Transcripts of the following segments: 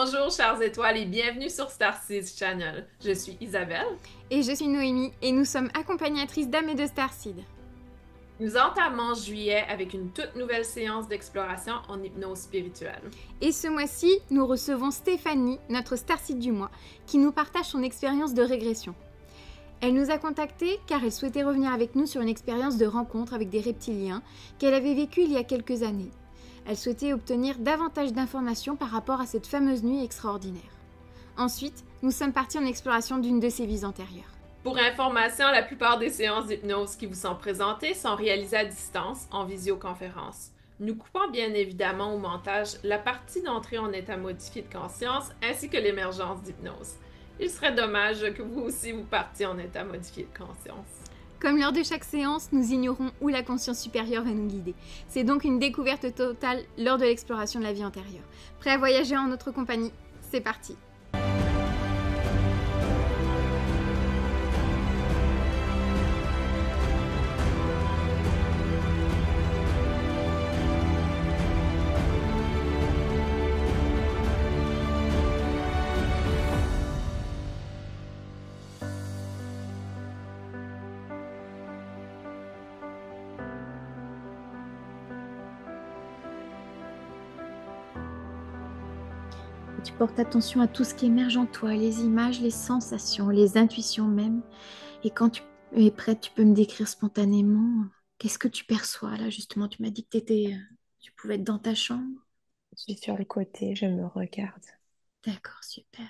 Bonjour, chères étoiles, et bienvenue sur Starseed Channel. Je suis Isabelle. Et je suis Noémie, et nous sommes accompagnatrices d'âmes et de Starseed. Nous entamons juillet avec une toute nouvelle séance d'exploration en hypnose spirituelle. Et ce mois-ci, nous recevons Stéphanie, notre Starseed du mois, qui nous partage son expérience de régression. Elle nous a contactés car elle souhaitait revenir avec nous sur une expérience de rencontre avec des reptiliens qu'elle avait vécue il y a quelques années. Elle souhaitait obtenir davantage d'informations par rapport à cette fameuse nuit extraordinaire. Ensuite, nous sommes partis en exploration d'une de ses vies antérieures. Pour information, la plupart des séances d'hypnose qui vous sont présentées sont réalisées à distance, en visioconférence. Nous coupons bien évidemment au montage la partie d'entrée en état modifié de conscience ainsi que l'émergence d'hypnose. Il serait dommage que vous aussi vous partiez en état modifié de conscience. Comme lors de chaque séance, nous ignorons où la conscience supérieure va nous guider. C'est donc une découverte totale lors de l'exploration de la vie antérieure. Prêt à voyager en notre compagnie? C'est parti! Tu portes attention à tout ce qui émerge en toi, les images, les sensations, les intuitions même. Et quand tu es prête, tu peux me décrire spontanément qu'est-ce que tu perçois là justement. Tu m'as dit que tu pouvais être dans ta chambre. Je suis sur le côté, je me regarde. D'accord, super.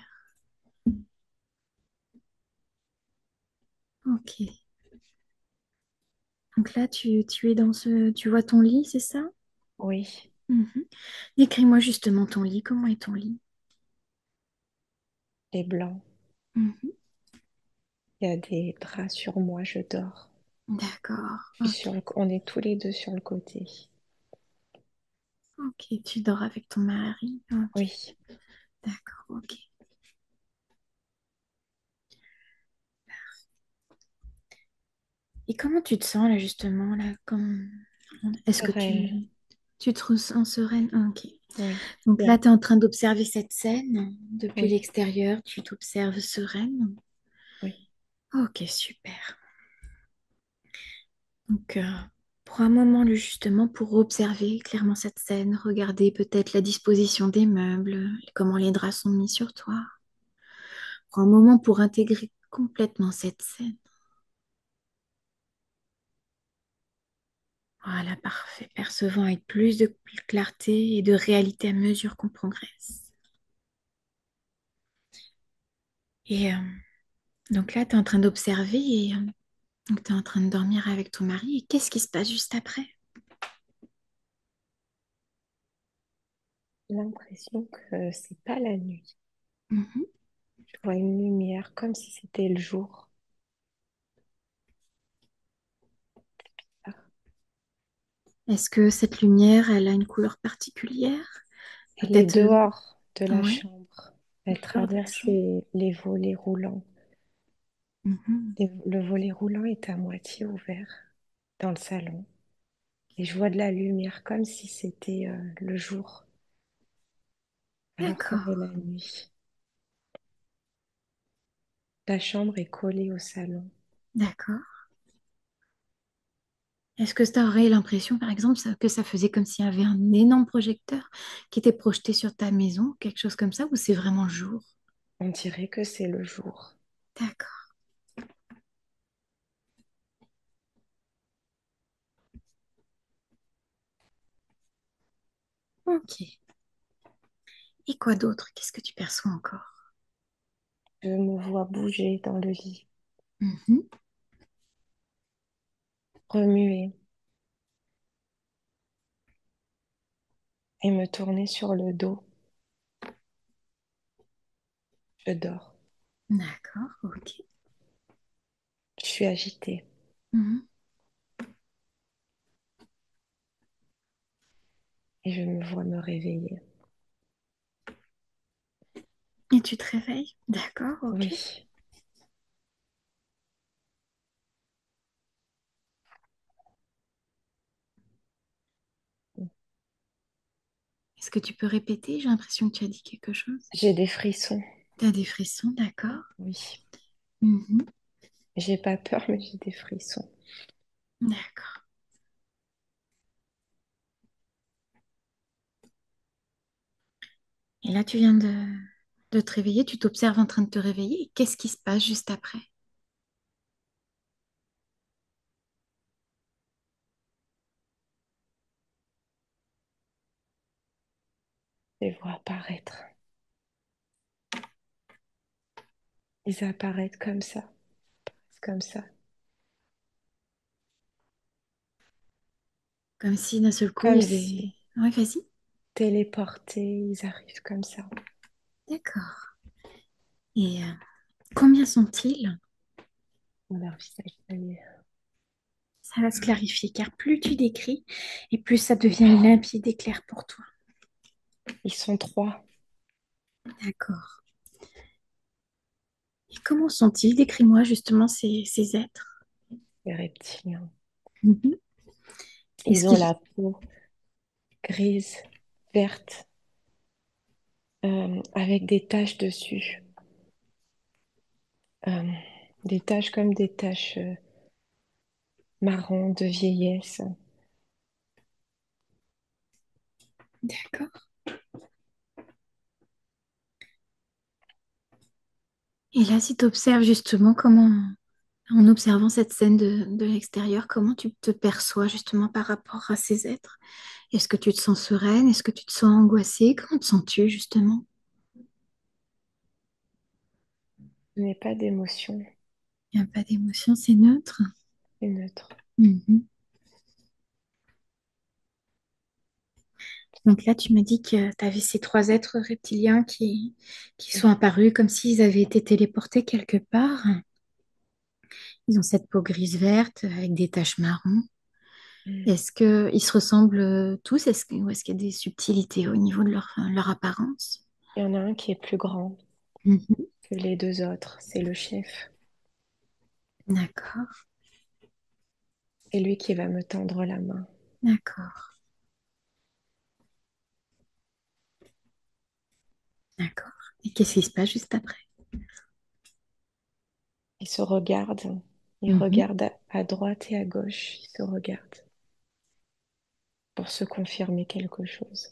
Ok. Donc là, tu es dans tu vois ton lit, c'est ça? Oui, Mhm. Décris-moi justement ton lit. Comment est ton lit? les blancs. Mhm. Il y a des draps sur moi, je dors. D'accord. Ok. On est tous les deux sur le côté. Ok. Tu dors avec ton mari. Ok. Oui, D'accord. Ok. Et comment tu te sens là justement là comme... Est-ce que sereine. tu te ressens sereine? Ah, ok. Oui, Donc là, bien. tu es en train d'observer cette scène depuis Oui, l'extérieur. Tu t'observes sereine. oui. Ok, super. Donc, prends un moment justement pour observer clairement cette scène, regarder peut-être la disposition des meubles, comment les draps sont mis sur toi. Prends un moment pour intégrer complètement cette scène. Voilà, parfait. Percevant avec plus de clarté et de réalité à mesure qu'on progresse. Et donc là, tu es en train d'observer et donc tu es en train de dormir avec ton mari. Et qu'est-ce qui se passe juste après? J'ai l'impression que c'est pas la nuit. Mhm. Je vois une lumière comme si c'était le jour. Ah, Est-ce que cette lumière, elle a une couleur particulière? elle est Peut-être, dehors de la ouais, chambre. Elle dehors de la traverse chambre. les volets roulants. Mhm. Le volet roulant est à moitié ouvert dans le salon. Et je vois de la lumière comme si c'était le jour, alors qu'on est D'accord, la nuit. La chambre est collée au salon. d'accord. Est-ce que tu aurais l'impression, par exemple, que ça faisait comme s'il y avait un énorme projecteur qui était projeté sur ta maison, quelque chose comme ça, ou c'est vraiment le jour? On dirait que c'est le jour. D'accord, ok. Et quoi d'autre? Qu'est-ce que tu perçois encore? Je me vois bouger dans le lit, Mhm. remuer et me tourner sur le dos. Je dors. D'accord, ok. Je suis agitée Mhm. et je me vois me réveiller. Et tu te réveilles? D'accord, ok. Oui, que tu peux répéter? J'ai l'impression que tu as dit quelque chose. J'ai des frissons. Tu as des frissons, d'accord. Oui. Mhm. J'ai pas peur, mais j'ai des frissons. D'accord. Et là, tu viens de te réveiller, tu t'observes en train de te réveiller. Et qu'est-ce qui se passe juste après? Je les vois apparaître. Ils apparaissent comme ça. Comme si d'un seul coup, il Comme y avait... si Oui, vas-y. téléportés, ils arrivent comme ça. D'accord. Et combien sont-ils? Leur visage, ça y est. Ça va se clarifier, car plus tu décris, et plus ça devient limpide et clair pour toi. Ils sont trois, D'accord. Et comment sont-ils? Décris-moi justement ces êtres. les reptiliens. Mhm. Est-ce Ils ont qu'ils... la peau grise, verte, avec des taches dessus. Euh, des taches comme des taches marron de vieillesse. D'accord. Et là, si tu observes justement comment, en observant cette scène de l'extérieur, comment tu te perçois justement par rapport à ces êtres? Est-ce que tu te sens sereine? Est-ce que tu te sens angoissée? Comment te sens-tu justement? Je n'ai pas d'émotion, Il n'y a pas d'émotion, c'est neutre. c'est neutre. Mhm. Donc là, tu m'as dit que tu avais ces trois êtres reptiliens qui sont Oui. apparus comme s'ils avaient été téléportés quelque part. Ils ont cette peau grise verte avec des taches marron. Mm. Est-ce qu'ils se ressemblent tous? Ou est-ce qu'il y a des subtilités au niveau de leur apparence? Il y en a un qui est plus grand Mhm. que les deux autres, c'est le chef. D'accord, C'est lui qui va me tendre la main. d'accord, d'accord. Et qu'est-ce qui se passe juste après? Ils se regardent, ils Mhm. regardent à droite et à gauche, ils se regardent pour se confirmer quelque chose.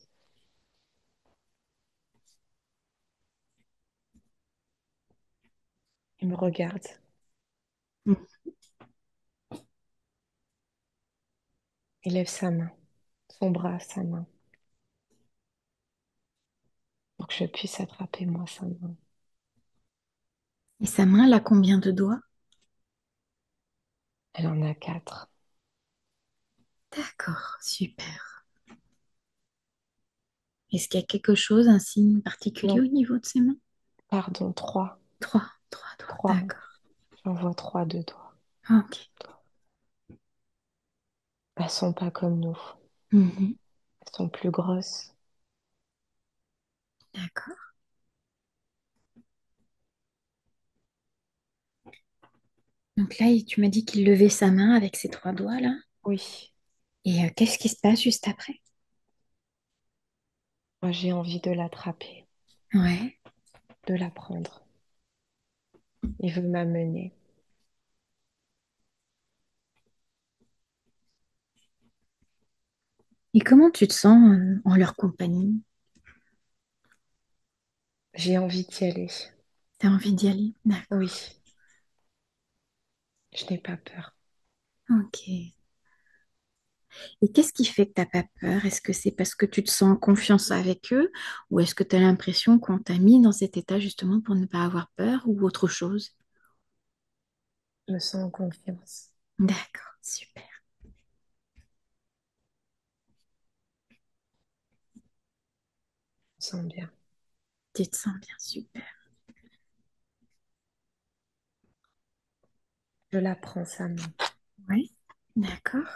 Ils me regardent, Mhm. il lève sa main, son bras, sa main, pour que je puisse attraper moi sa main. Et sa main, elle a combien de doigts? Elle en a quatre. D'accord, super. Est-ce qu'il y a quelque chose, un signe particulier Non, au niveau de ses mains? pardon, trois. Trois doigts, Trois. d'accord. J'en vois trois de doigts. Ok. Elles sont pas comme nous. Mhm. Elles sont plus grosses. D'accord. Donc là, tu m'as dit qu'il levait sa main avec ses trois doigts là. Oui, Et qu'est-ce qui se passe juste après? moi j'ai envie de l'attraper, Ouais. de la prendre. Il veut m'amener. Et comment tu te sens en leur compagnie? J'ai envie d'y aller. T'as envie d'y aller? Oui, D'accord. je n'ai pas peur. Ok. Et qu'est-ce qui fait que t'as pas peur? Est-ce que c'est parce que tu te sens en confiance avec eux ou est-ce que tu as l'impression qu'on t'a mis dans cet état justement pour ne pas avoir peur ou autre chose? Je me sens en confiance. D'accord, super. Je me sens bien. Tu te sens bien, super. Je la prends sa main. Oui, d'accord.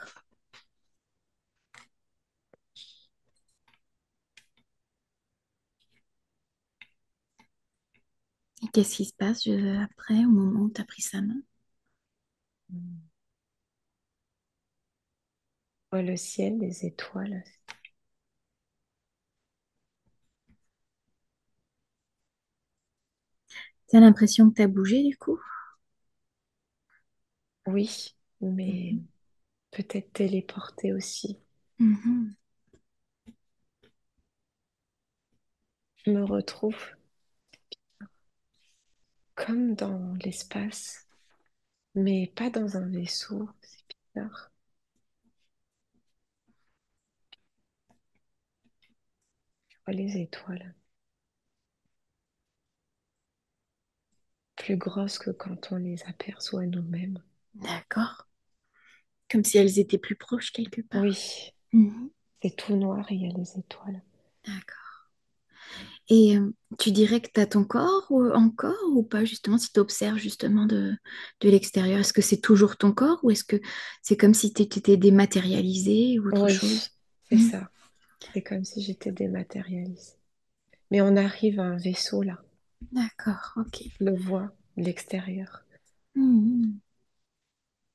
Et qu'est-ce qui se passe après, au moment où tu as pris sa main? Mm. Je vois le ciel, les étoiles. T'as l'impression que t'as bougé du coup? Oui, mais Mhm. peut-être téléporté aussi. Mhm. Je me retrouve comme dans l'espace, mais pas dans un vaisseau. C'est bizarre. Je vois les étoiles, plus grosses que quand on les aperçoit nous-mêmes. D'accord. Comme si elles étaient plus proches quelque part. Oui, Mhm. c'est tout noir et il y a les étoiles. D'accord. Et tu dirais que tu as ton corps encore ou pas, justement, si tu observes justement de l'extérieur? Est-ce que c'est toujours ton corps ou est-ce que c'est comme si tu étais dématérialisé ou autre Oui, chose? c'est Mhm. ça. C'est comme si j'étais dématérialisée. Mais on arrive à un vaisseau là. D'accord, ok. Je le vois de l'extérieur. Mhm.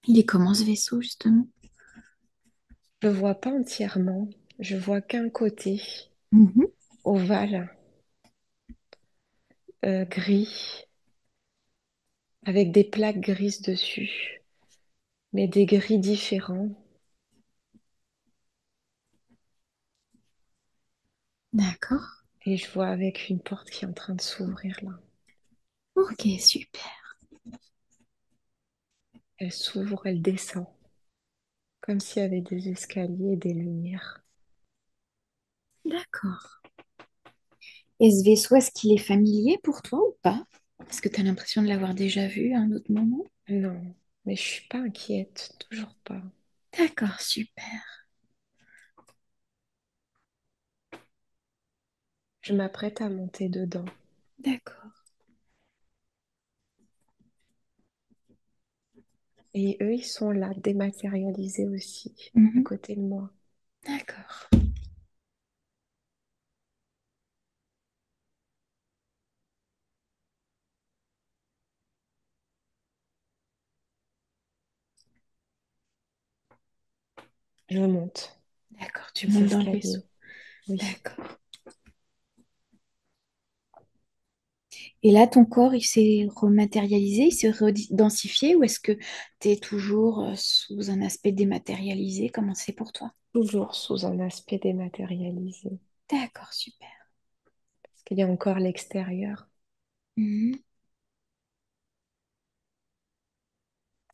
Il est comment ce vaisseau, justement? Je le vois pas entièrement. Je vois qu'un côté Mhm. ovale, gris, avec des plaques grises dessus, mais des gris différents. D'accord. Et je vois avec une porte qui est en train de s'ouvrir là. Ok, super. Elle s'ouvre, elle descend, comme s'il y avait des escaliers et des lumières. D'accord. Et ce vaisseau, est-ce qu'il est familier pour toi ou pas? Est-ce que tu as l'impression de l'avoir déjà vu à un autre moment? Non, mais je suis pas inquiète, toujours pas. D'accord, super. Je m'apprête à monter dedans. D'accord. Et eux, ils sont là, dématérialisés aussi, à Mhm. côté de moi. D'accord. Je monte D'accord, tu les montes dans le vaisseau. escaliers. Oui, D'accord. Et là, ton corps, il s'est rematérialisé, il s'est redensifié ou est-ce que tu es toujours sous un aspect dématérialisé? Comment c'est pour toi? toujours sous un aspect dématérialisé. D'accord, super. Parce qu'il y a encore l'extérieur, Mhm.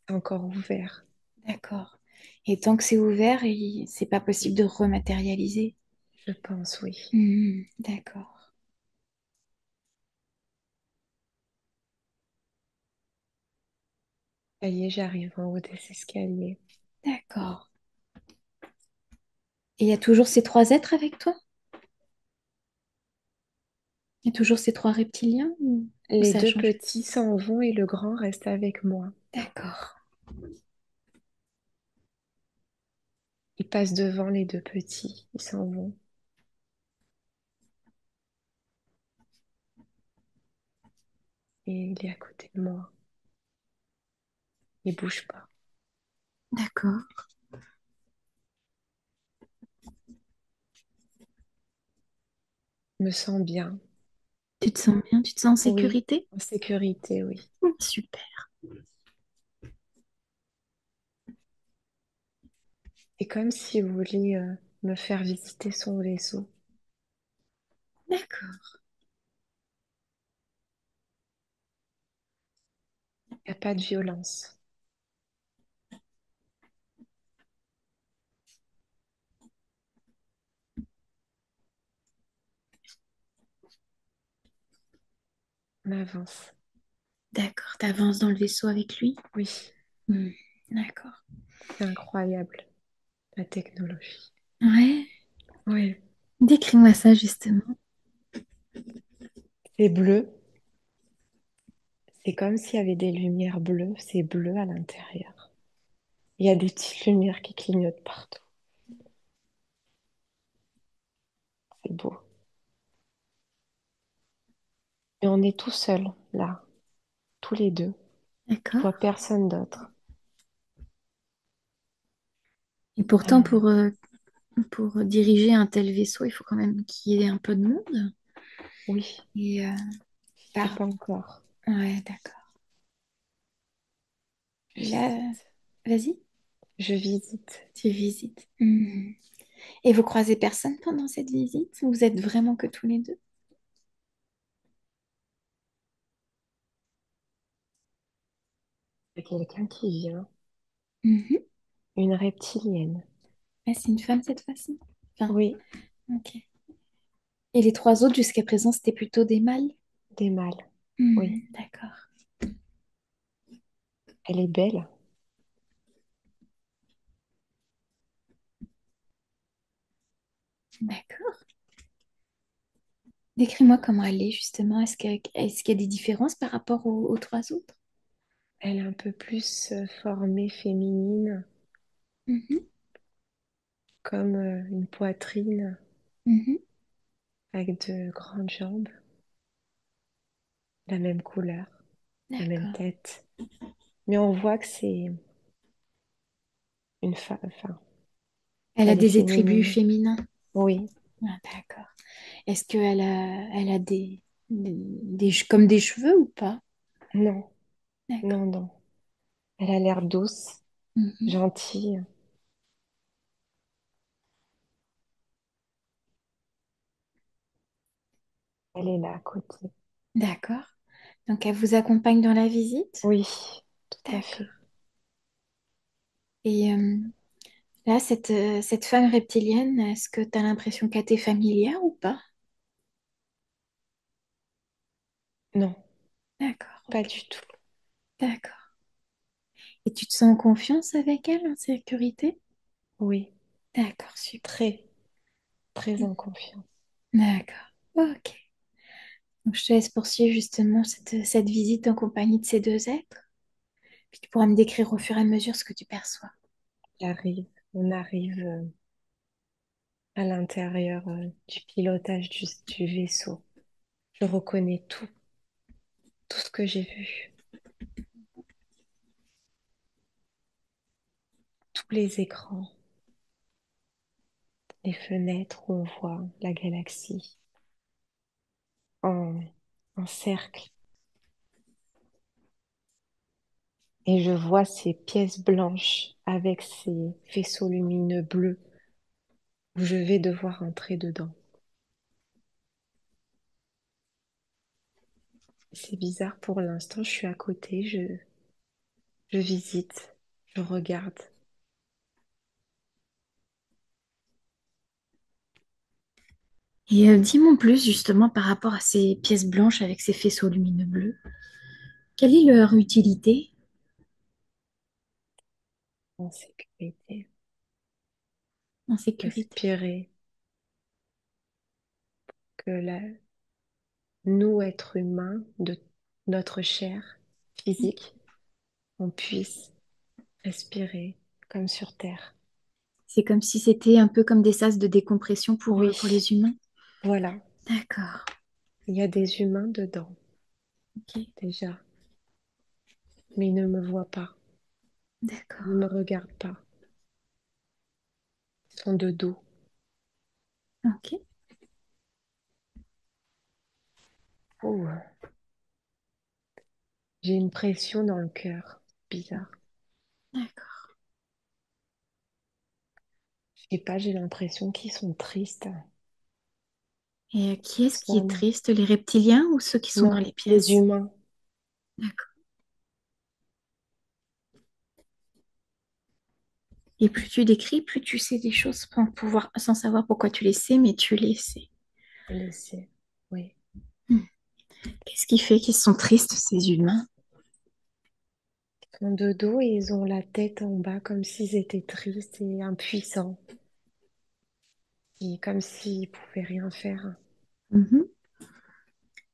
encore ouvert. D'accord. Et tant que c'est ouvert, c'est pas possible de rematérialiser. Je pense, oui. Mhm. D'accord. Ça y est, j'arrive en haut des escaliers. D'accord. Et il y a toujours ces trois êtres avec toi? Il y a toujours ces trois reptiliens ou Les ça a deux changé? petits s'en vont et le grand reste avec moi. D'accord. Il passe devant les deux petits, ils s'en vont. Et il est à côté de moi. Il bouge pas. D'accord. Je me sens bien. Tu te sens bien? Tu te sens en Oui, sécurité? en sécurité, oui. Super. C'est comme si vous vouliez me faire visiter son vaisseau. D'accord. Il n'y a pas de violence. On avance. D'accord. Tu avances dans le vaisseau avec lui? Oui, Hmm. D'accord. c'est incroyable, la technologie. Ouais. Oui, Décris-moi ça justement. c'est bleu. C'est comme s'il y avait des lumières bleues. C'est bleu à l'intérieur. Il y a des petites lumières qui clignotent partout. C'est beau. Et on est tout seuls, là, tous les deux. Je D'accord. vois personne d'autre. Et pourtant, Alors, pour diriger un tel vaisseau, il faut quand même qu'il y ait un peu de monde. oui, Et je sais par, pas encore. Ouais, d'accord. Je Là, visite. vas-y, Je visite. tu visites. Mhm. Et vous croisez personne pendant cette visite? Vous êtes vraiment que tous les deux? Il y a quelqu'un qui vient. Mhm. Une reptilienne. Ah, c'est une femme cette fois-ci? Enfin, Oui, ok. Et les trois autres jusqu'à présent, c'était plutôt des mâles? des mâles. Oui. Mhm, d'accord. Elle est belle. D'accord. Décris-moi comment elle est justement. Est-ce qu'il y a des différences par rapport aux trois autres? Elle est un peu plus formée féminine, Mhm, comme une poitrine mhm. avec de grandes jambes, la même couleur, la même D'accord. tête. Mais on voit que c'est une femme. Enfin, Elle a elle est des attributs féminine. féminins. Oui. Ah, d'accord. Est-ce elle a comme des cheveux ou pas? Non, D'accord. non, non. Elle a l'air douce, Mhm. gentille. Elle est là à côté. D'accord. Donc, elle vous accompagne dans la visite? Oui, tout à D'accord. fait. Et là, cette femme reptilienne, est-ce que tu as l'impression qu'elle t'est familière ou pas? Non, D'accord, pas ok. du tout. D'accord. Et tu te sens en confiance avec elle, en sécurité? Oui, D'accord, super. très, très en confiance. D'accord. Ok. Donc, je te laisse poursuivre justement cette visite en compagnie de ces deux êtres. Puis tu pourras me décrire au fur et à mesure ce que tu perçois. On arrive à l'intérieur du pilotage du vaisseau. Je reconnais tout, tout ce que j'ai vu, tous les écrans, les fenêtres où on voit la galaxie en, en cercle. Et je vois ces pièces blanches avec ces faisceaux lumineux bleus où je vais devoir entrer dedans. C'est bizarre pour l'instant, je suis à côté, je visite, je regarde. Et dis-moi en plus justement par rapport à ces pièces blanches avec ces faisceaux lumineux bleus. Quelle est leur utilité En sécurité, en sécurité? respirer, que nous, êtres humains, de notre chair physique, on puisse respirer comme sur Terre. C'est comme si c'était un peu comme des sas de décompression pour Oui, les humains. voilà, D'accord. il y a des humains dedans, Ok. déjà, mais ils ne me voient pas, ils ne D'accord. me regardent pas, ils sont de dos. Ok. Oh, j'ai une pression dans le cœur, bizarre. D'accord. Je sais pas, j'ai l'impression qu'ils sont tristes. Et qui est-ce qui est Personne. triste, les reptiliens ou ceux qui sont dans Non, les les pièces? humains. D'accord. Et plus tu décris, plus tu sais des choses sans savoir pourquoi tu les sais, mais tu les sais. Je le sais. Oui. Hmm. Qu'est-ce qui fait qu'ils sont tristes, ces humains? Ils sont de dos et ils ont la tête en bas comme s'ils étaient tristes et impuissants. Et comme s'ils pouvaient rien faire. Mhm.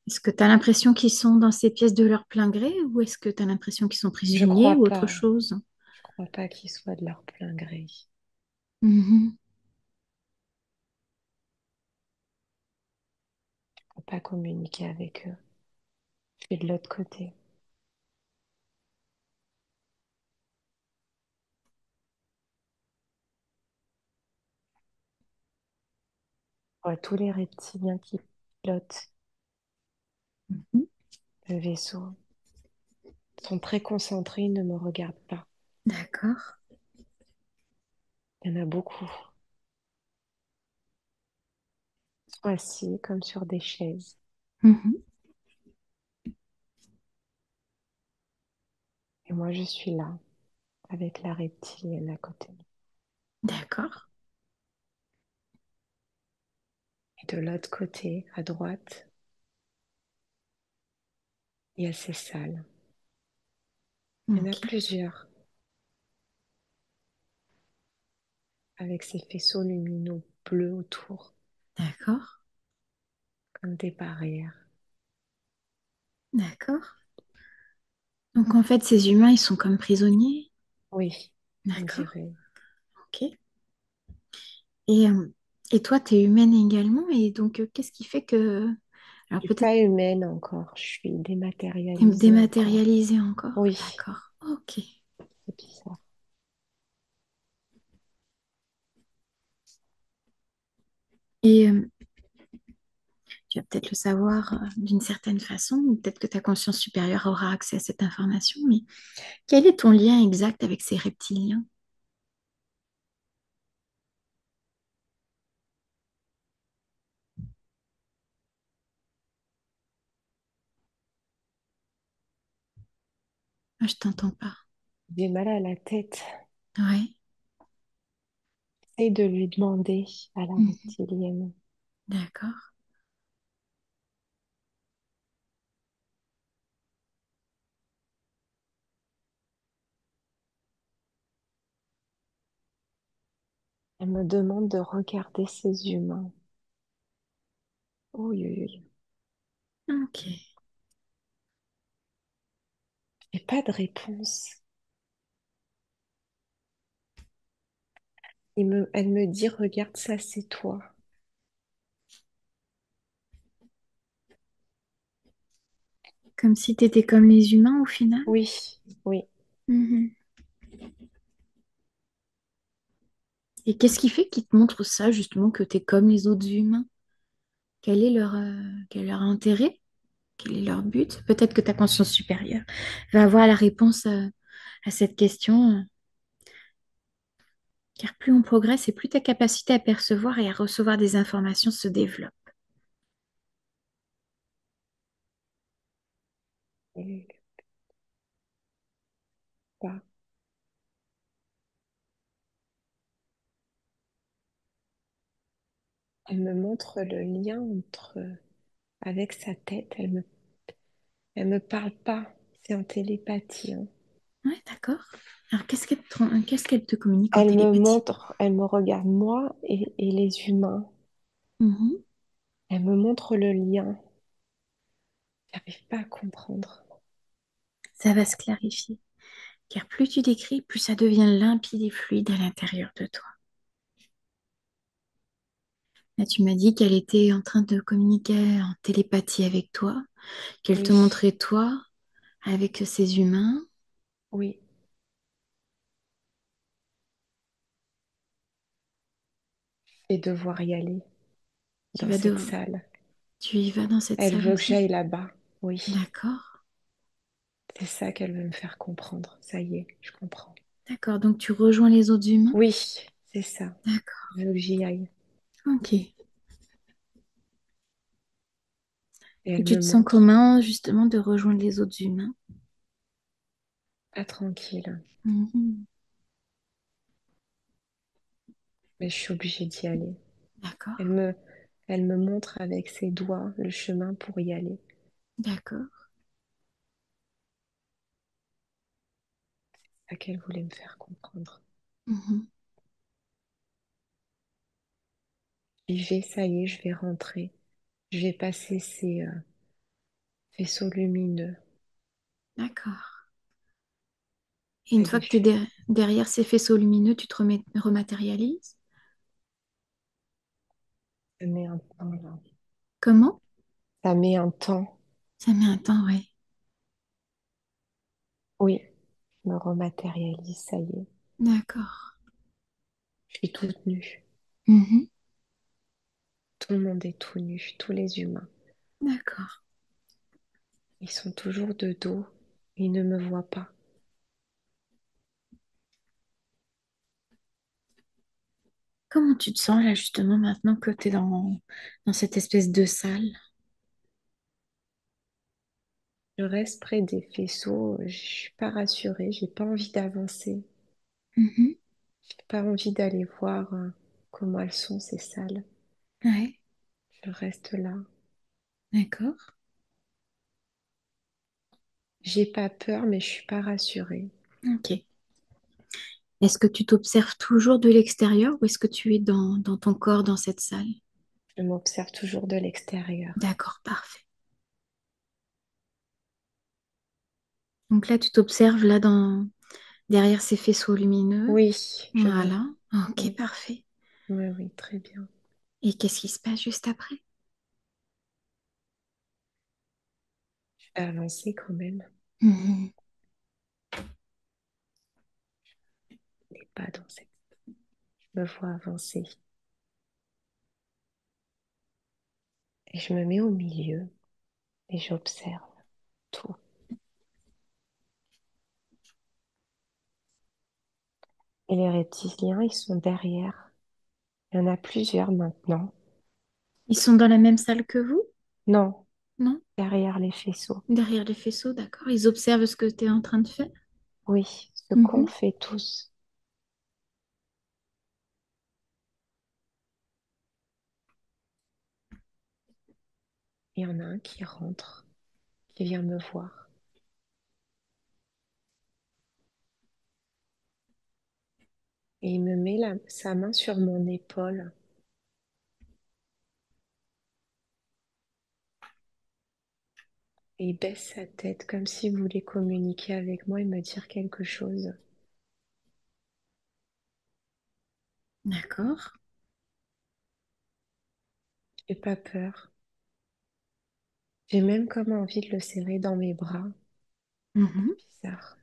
Est-ce que tu as l'impression qu'ils sont dans ces pièces de leur plein gré ou est-ce que tu as l'impression qu'ils sont Je prisonniers crois ou autre pas. chose? Je crois pas qu'ils soient de leur plein gré. Mhm. Je peux pas communiquer avec eux. Je suis de l'autre côté. Je vois tous les reptiliens qui pilotent Mhm. le vaisseau. sont très concentrés, ils ne me regardent pas. D'accord. Il y en a beaucoup. Ils sont assis comme sur des chaises. Mhm. Et moi, je suis là, avec la reptilienne à côté. D'accord. Et de l'autre côté, à droite, il y a ces salles. Il y en a Ok. plusieurs, avec ces faisceaux lumineux bleus autour, D'accord. comme des barrières. D'accord. Donc en fait, ces humains, ils sont comme prisonniers. Oui, on D'accord. dirait. Ok. Et, euh, et toi, tu es humaine également. Et donc, qu'est-ce qui fait que... Alors Je suis peut-être pas humaine encore, je suis t'es dématérialisée encore. dématérialisée encore. Oui, D'accord. Ok. c'est bizarre. Et tu vas peut-être le savoir d'une certaine façon, ou peut-être que ta conscience supérieure aura accès à cette information, mais quel est ton lien exact avec ces reptiliens? Ah, je t'entends pas. J'ai mal à la tête. Ouais. Essaye de lui demander à la Mhm. reptilienne. D'accord. Elle me demande de regarder ces humains. Oui, oui, oui. Ok. J'ai pas de réponse. Elle me dit, regarde ça, c'est toi. Comme si tu étais comme les humains au final. Oui, oui. Mhm. Et qu'est-ce qui fait qu'ils te montrent ça, justement, que tu es comme les autres humains? Quel est leur intérêt? Quel est leur but? Peut-être que ta conscience supérieure va avoir la réponse à cette question, car plus on progresse et plus ta capacité à percevoir et à recevoir des informations se développe. Et pas. Elle me montre le lien entre, avec sa tête. Elle me parle pas. C'est en télépathie, hein. Ouais, d'accord. Alors, qu'est-ce qu'elle te communique en télépathie? Elle me regarde moi et les humains. Mhm. Elle me montre le lien. J'arrive pas à comprendre. Ça va se clarifier. Car plus tu décris, plus ça devient limpide et fluide à l'intérieur de toi. Là, tu m'as dit qu'elle était en train de communiquer en télépathie avec toi, qu'elle te Oui, montrait toi avec ces humains. oui. Je vais devoir y aller Tu dans vas cette de... salle. Tu y vas dans cette Elle salle veut que aussi? j'aille là-bas. Oui, D'accord. c'est ça qu'elle veut me faire comprendre. Ça y est, je comprends. D'accord. Donc, tu rejoins les autres humains? Oui, c'est ça. D'accord. Elle veut que j'y aille. Ok. Et Et elle tu me te sens montre. comment, justement, de rejoindre les autres humains? Pas tranquille. Mhm. Mais je suis obligée d'y aller. D'accord. Elle me, elle me montre avec ses doigts le chemin pour y aller. D'accord. C'est ça qu'elle voulait me faire comprendre. Mhm. J'y vais, ça y est, je vais rentrer. Je vais passer ces faisceaux lumineux. D'accord. Et Ça une y fois est, que tu es derrière ces faisceaux lumineux, tu te rematérialises? ça met un temps là. Comment? Ça met un temps. Ça met un temps, ouais. Oui, je me rematérialise, ça y est. D'accord. Je suis toute nue. Mhm. Tout le monde est tout nu, tous les humains. D'accord. Ils sont toujours de dos Il ne me voit pas. Comment tu te sens là justement maintenant que tu es dans cette espèce de salle? Je reste près des faisceaux. Je suis pas rassurée. J'ai pas envie d'avancer. Mhm. J'ai pas envie d'aller voir comment elles sont, ces salles. Ouais, Je reste là. d'accord. J'ai pas peur, mais je suis pas rassurée. Ok. Est-ce que tu t'observes toujours de l'extérieur ou est-ce que tu es dans ton corps dans cette salle? Je m'observe toujours de l'extérieur. D'accord, parfait. Donc là, tu t'observes là derrière ces faisceaux lumineux. Oui, je me... Voilà. Ok, Oui, parfait. oui, oui, très bien. Et qu'est-ce qui se passe juste après? Je vais avancer quand même. Mhm. Les pas dans cette... Je me vois avancer. Et je me mets au milieu et j'observe tout. Et les reptiliens, ils sont derrière. Il y en a plusieurs maintenant. Ils sont dans la même salle que vous? Non, Non? derrière les faisceaux. Derrière les faisceaux, d'accord. Ils observent ce que tu es en train de faire. Oui, ce qu'on Mhm. fait tous. Il y en a un qui rentre, qui vient me voir. Et il me met sa main sur mon épaule. Et il baisse sa tête comme s'il voulait communiquer avec moi et me dire quelque chose. D'accord. J'ai pas peur. J'ai même comme envie de le serrer dans mes bras. Mhm. Bizarre.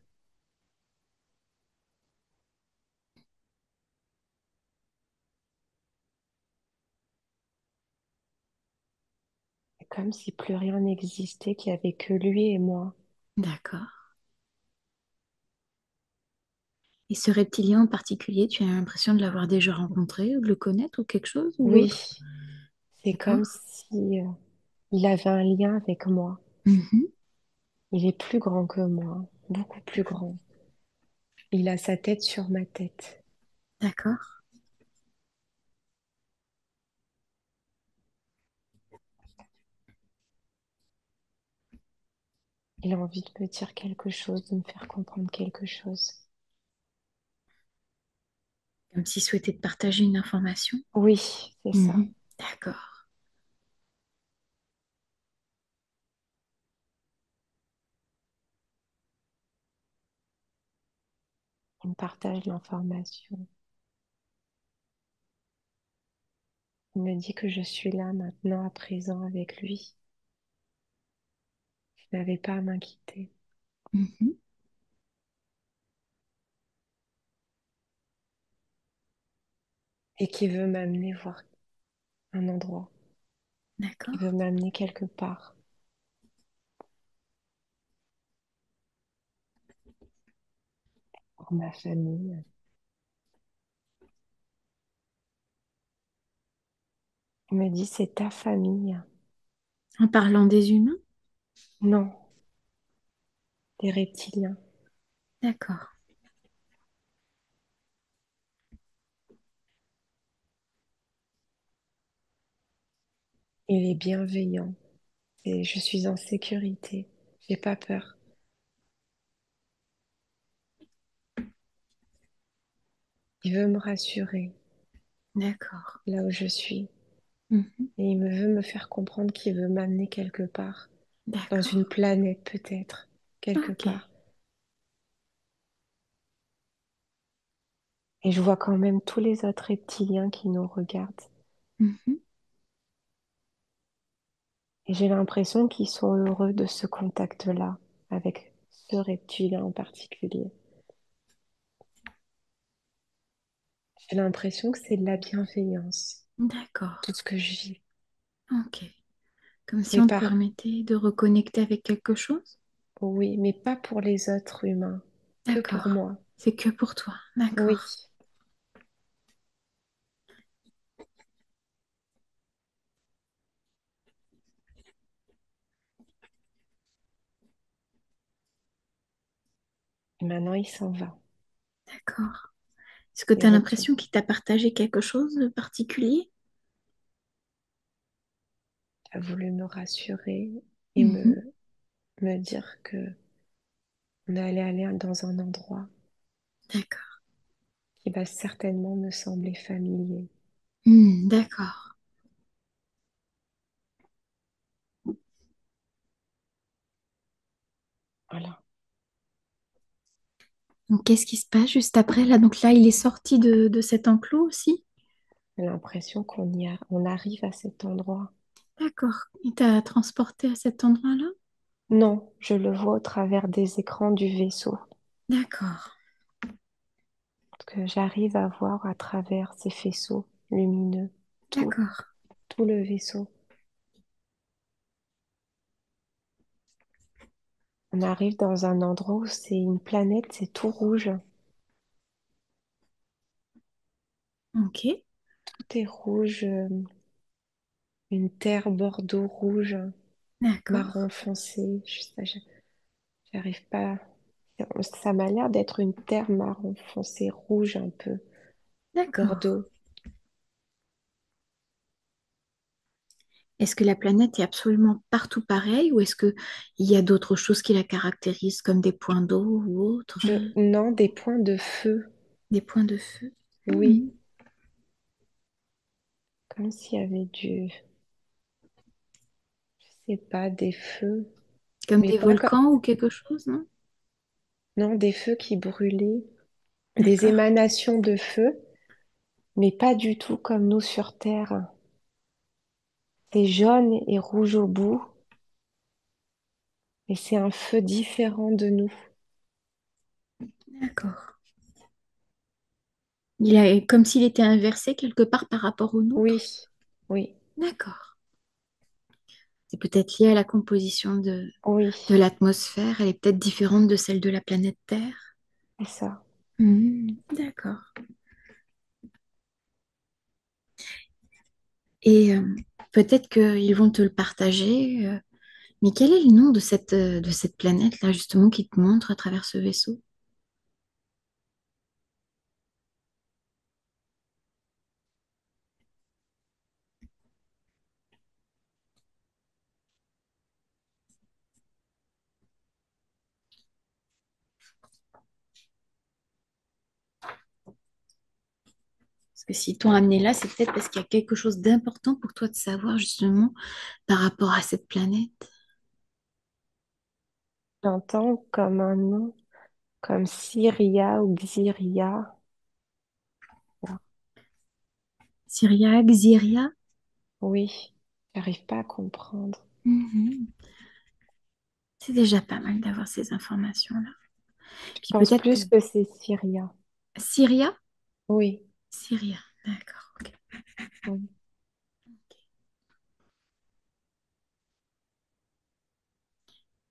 C'est comme si plus rien n'existait, qu'il n'y avait que lui et moi. D'accord. Et ce reptilien en particulier, tu as l'impression de l'avoir déjà rencontré, ou de le connaître, ou quelque chose, ou autre? Oui, c'est D'accord. comme si il avait un lien avec moi. Mhm. Il est plus grand que moi, beaucoup plus grand. Il a sa tête sur ma tête. D'accord. Il a envie de me dire quelque chose, de me faire comprendre quelque chose. Comme s'il souhaitait te partager une information. Oui, c'est ça. Mhm. D'accord. Il me partage l'information. Il me dit que je suis là maintenant, à présent, avec lui. Je n'avais pas à m'inquiéter. Mhm. Et qui veut m'amener voir un endroit. Qui veut D'accord. m'amener quelque part. Pour ma famille. Il me dit, c'est ta famille. En parlant des humains? Non, des reptiliens. D'accord. Il est bienveillant. Et je suis en sécurité. J'ai pas peur. Il veut me rassurer D'accord. là où je suis. Mhm. Et il me veut me faire comprendre qu'il veut m'amener quelque part. Dans une D'accord. planète peut-être. Quelque Ok. part. Et je vois quand même tous les autres reptiliens qui nous regardent. Mhm. Et j'ai l'impression qu'ils sont heureux de ce contact-là avec ce reptilien en particulier. J'ai l'impression que c'est de la bienveillance, D'accord. tout ce que je vis. Ok. Comme si Mais on te par, permettait de reconnecter avec quelque chose? Oui, mais pas pour les autres humains, que pour D'accord. moi. C'est que pour toi. Oui, D'accord. maintenant il s'en va. D'accord. Est-ce que tu Il as retourne. l'impression qu'il t'a partagé quelque chose de particulier? Il a voulu me rassurer et Mhm. me dire que on allait aller dans un endroit D'accord. qui va certainement me sembler familier. D'accord. Voilà. Donc, qu'est-ce qui se passe juste après là? Donc là, il est sorti de cet enclos aussi? J'ai l'impression on arrive à cet endroit. D'accord. Il t'a transporté à cet endroit-là? Non, je le vois au travers des écrans du vaisseau, D'accord. que j'arrive à voir à travers ces faisceaux lumineux, tout, D'accord. tout le vaisseau. On arrive dans un endroit où c'est une planète, c'est tout rouge. Ok. Tout est rouge, une terre bordeaux rouge, D'accord. marron foncé. J'arrive pas. Ça m'a l'air d'être une terre marron foncé, rouge un peu, D'accord. bordeaux. Est-ce que la planète est absolument partout pareille ou est-ce qu'il y a d'autres choses qui la caractérisent comme des points d'eau ou autres, Non, des points de feu. des points de feu? Oui, Mhm. comme s'il y avait je sais pas, des feux, Comme mais des pas comme, volcans ou quelque chose, non? non, des feux qui brûlaient, des D'accord. émanations de feu, mais pas du tout comme nous sur Terre. C'est jaune et rouge au bout, et c'est un feu différent de nous. D'accord. Il a, comme s'il était inversé quelque part par rapport au nôtre. Oui, oui, D'accord. C'est peut-être lié à la composition oui, de l'atmosphère. Elle est peut-être différente de celle de la planète Terre. c'est ça. D'accord. Et peut-être qu'ils vont te le partager. Mais quel est le nom de cette planète-là, justement, qui te montre à travers ce vaisseau? Parce que s'ils t'ont amené là, c'est peut-être parce qu'il y a quelque chose d'important pour toi de savoir, justement, par rapport à cette planète. J'entends comme un nom, comme Syria ou Xiria. Syriac, Xiria? Oui, j'arrive pas à comprendre. Mhm. C'est déjà pas mal d'avoir ces informations-là. Je Puis pense peut-être que plus que c'est Syria. Syria? Oui, Syria, d'accord, ok. oui,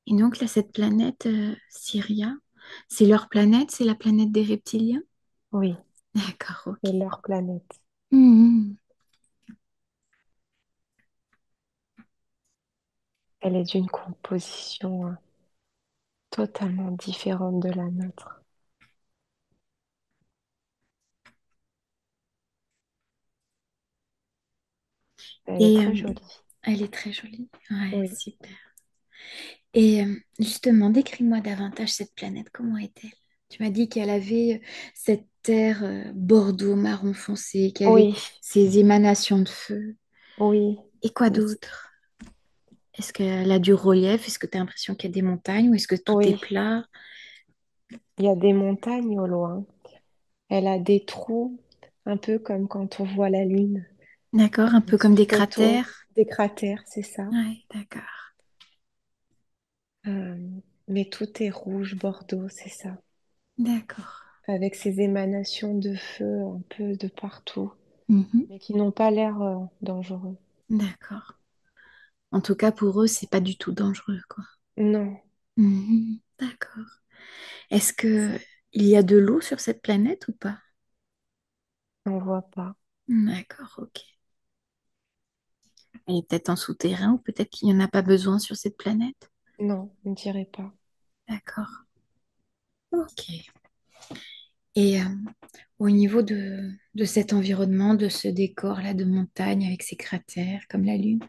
Et donc là, cette planète Syria, c'est leur planète, c'est la planète des reptiliens? oui, D'accord, c'est ok. leur planète. Mhm. Elle est d'une composition totalement différente de la nôtre. Elle est Et très jolie. elle est très jolie. Ouais, Oui, super. Et justement, décris-moi davantage cette planète. Comment est-elle? Tu m'as dit qu'elle avait cette terre bordeaux marron foncé, qu'il y avait oui, ces émanations de feu. oui. Et quoi Mais d'autre? Est-ce qu'elle a du relief? Est-ce que tu as l'impression qu'il y a des montagnes ou est-ce que tout est oui, plat? il y a des montagnes au loin. Elle a des trous, un peu comme quand on voit la Lune D'accord, un peu comme sur des photo. cratères. Des cratères, c'est ça. Ouais, d'accord. Euh, mais tout est rouge, bordeaux, c'est ça. D'accord. Avec ces émanations de feu un peu de partout, Mhm. mais qui n'ont pas l'air dangereux. D'accord. En tout cas, pour eux, c'est pas du tout dangereux, quoi. Non, Mhm. D'accord. Est-ce que il y a de l'eau sur cette planète ou pas? On voit pas. D'accord, ok. Elle est peut-être en souterrain ou peut-être qu'il n'y en a pas besoin sur cette planète. Non, on dirait pas. D'accord. Ok. Et au niveau de cet environnement, de ce décor-là de montagne avec ses cratères comme la Lune,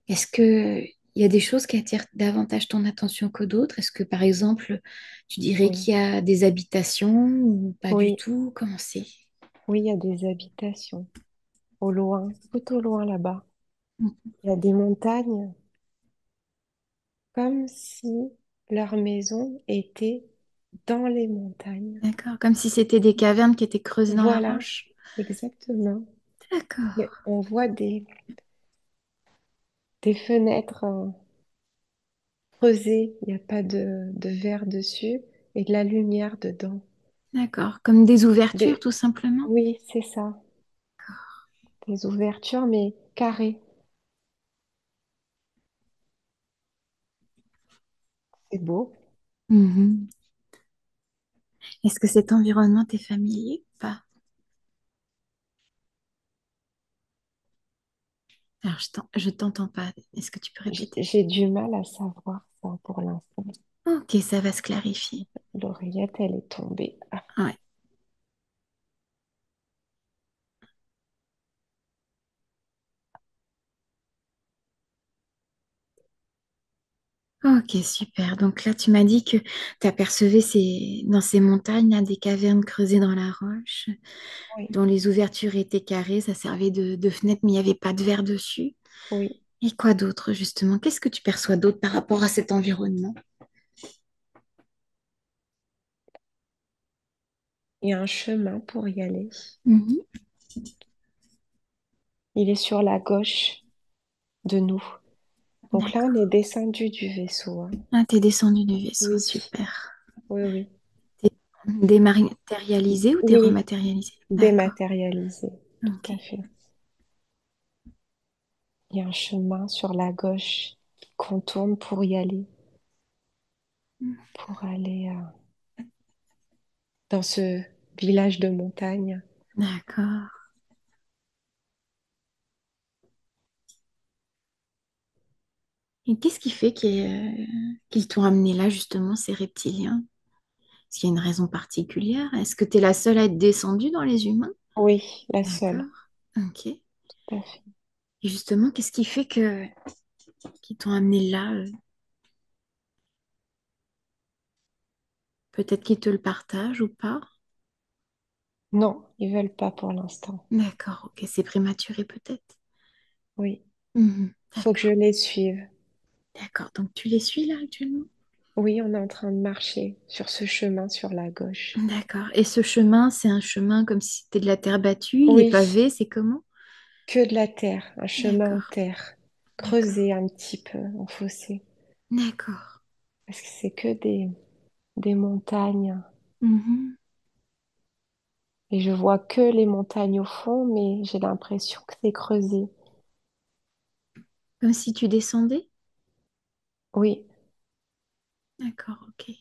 est-ce que il y a des choses qui attirent davantage ton attention que d'autres? Est-ce que, par exemple, tu dirais Oui, qu'il y a des habitations ou pas du oui, tout? Comment c'est? oui, il y a des habitations. Au loin, tout au loin là-bas. Il y a des montagnes comme si leur maison était dans les montagnes. D'accord. Comme si c'était des cavernes qui étaient creusées dans la Voilà, roche. exactement. D'accord. Et on voit des fenêtres creusées, il n'y a pas de verre dessus, et de la lumière dedans. D'accord. Comme des ouvertures, Des... tout simplement. Oui, c'est ça, des ouvertures, mais carrées. C'est beau. Mhm. Est-ce que cet environnement t'est familier ou pas? Alors, je t'entends pas. Est-ce que tu peux répéter? J'ai du mal à savoir ça pour l'instant. Ok, ça va se clarifier. L'oreillette, elle est tombée. Ah, Ouais. Ok, super. Donc là, tu m'as dit que tu apercevais dans ces montagnes là, des cavernes creusées dans la roche, oui, dont les ouvertures étaient carrées, ça servait de fenêtre, mais il n'y avait pas de verre dessus. oui. Et quoi d'autre, justement? Qu'est-ce que tu perçois d'autre par rapport à cet environnement? Il y a un chemin pour y aller. Mhm. Il est sur la gauche de nous. Donc là, on est D'accord. descendu du vaisseau, hein. Ah, t'es descendu du vaisseau, Oui, super. oui, oui. T'es dématérialisé ou t'es Oui, rematérialisé? D'accord. dématérialisé. Ok. Tout à fait. Il y a un chemin sur la gauche qui contourne pour y aller, pour aller dans ce village de montagne. D'accord. Et qu'est-ce qui fait qu'ils t'ont amené là, justement, ces reptiliens? Est-ce qu'il y a une raison particulière? Est-ce que tu es la seule à être descendue dans les humains? Oui, la seule. D'accord. Ok. Et Tout à fait. justement, qu'est-ce qui fait qu'ils t'ont amené là? Peut-être qu'ils te le partagent ou pas? Non, ils veulent pas pour l'instant. D'accord, ok, c'est prématuré peut-être. Oui, Mhm. faut que je D'accord. les suive. D'accord. Donc tu les suis là actuellement? Oui, on est en train de marcher sur ce chemin sur la gauche. D'accord. Et ce chemin, c'est un chemin comme si c'était de la terre battue, il est Oui, pavé, c'est comment? que de la terre, un chemin en D'accord. terre, D'accord. creusé un petit peu en fossé. D'accord. Parce que c'est que des montagnes. Mhm. Et je vois que les montagnes au fond, mais j'ai l'impression que c'est creusé. Comme si tu descendais? Oui, D'accord, ok.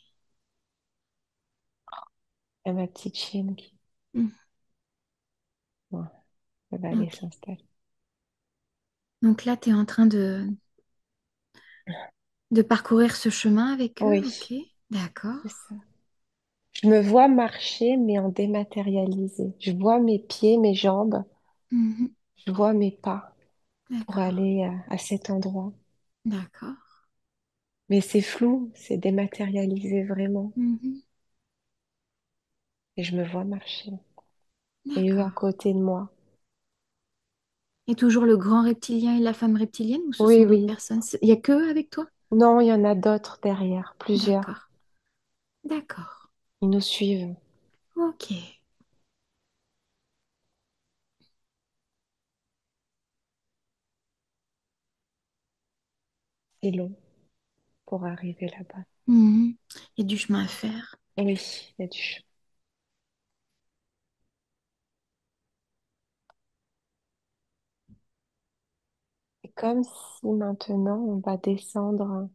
et ma petite chienne qui Mhm. ouais, elle va aller Ok. s'installer. Donc là, tu es en train de parcourir ce chemin avec eux, Oui, ok? D'accord. c'est ça. Je me vois marcher, mais en dématérialisé. Je vois mes pieds, mes jambes, Mhm. je vois mes pas pour D'accord. aller à cet endroit. D'accord. Mais c'est flou, c'est dématérialisé vraiment. Mhm. Et je me vois marcher. Et eux à D'accord. côté de moi. Et toujours le grand reptilien et la femme reptilienne ou ce sont Oui, d'autres oui. personnes? Il n'y a que eux avec toi? Non, il y en a d'autres derrière, plusieurs. D'accord. D'accord. Ils nous suivent. Ok. C'est long pour arriver là-bas. Mhm. Il y a du chemin à faire. Oui, il y a du chemin. C'est comme si maintenant on va descendre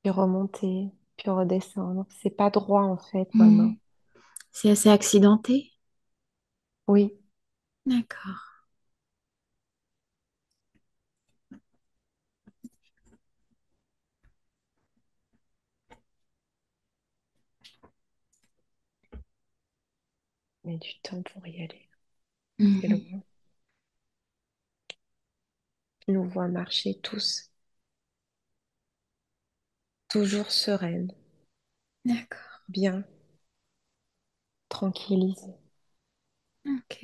puis remonter, puis redescendre. C'est pas droit en fait Hmm. maintenant. C'est assez accidenté. Oui, D'accord. mais du temps pour y aller. C'est Mhm. loin. Je nous vois marcher tous, toujours sereine, D'accord. bien, tranquillisée. Ok.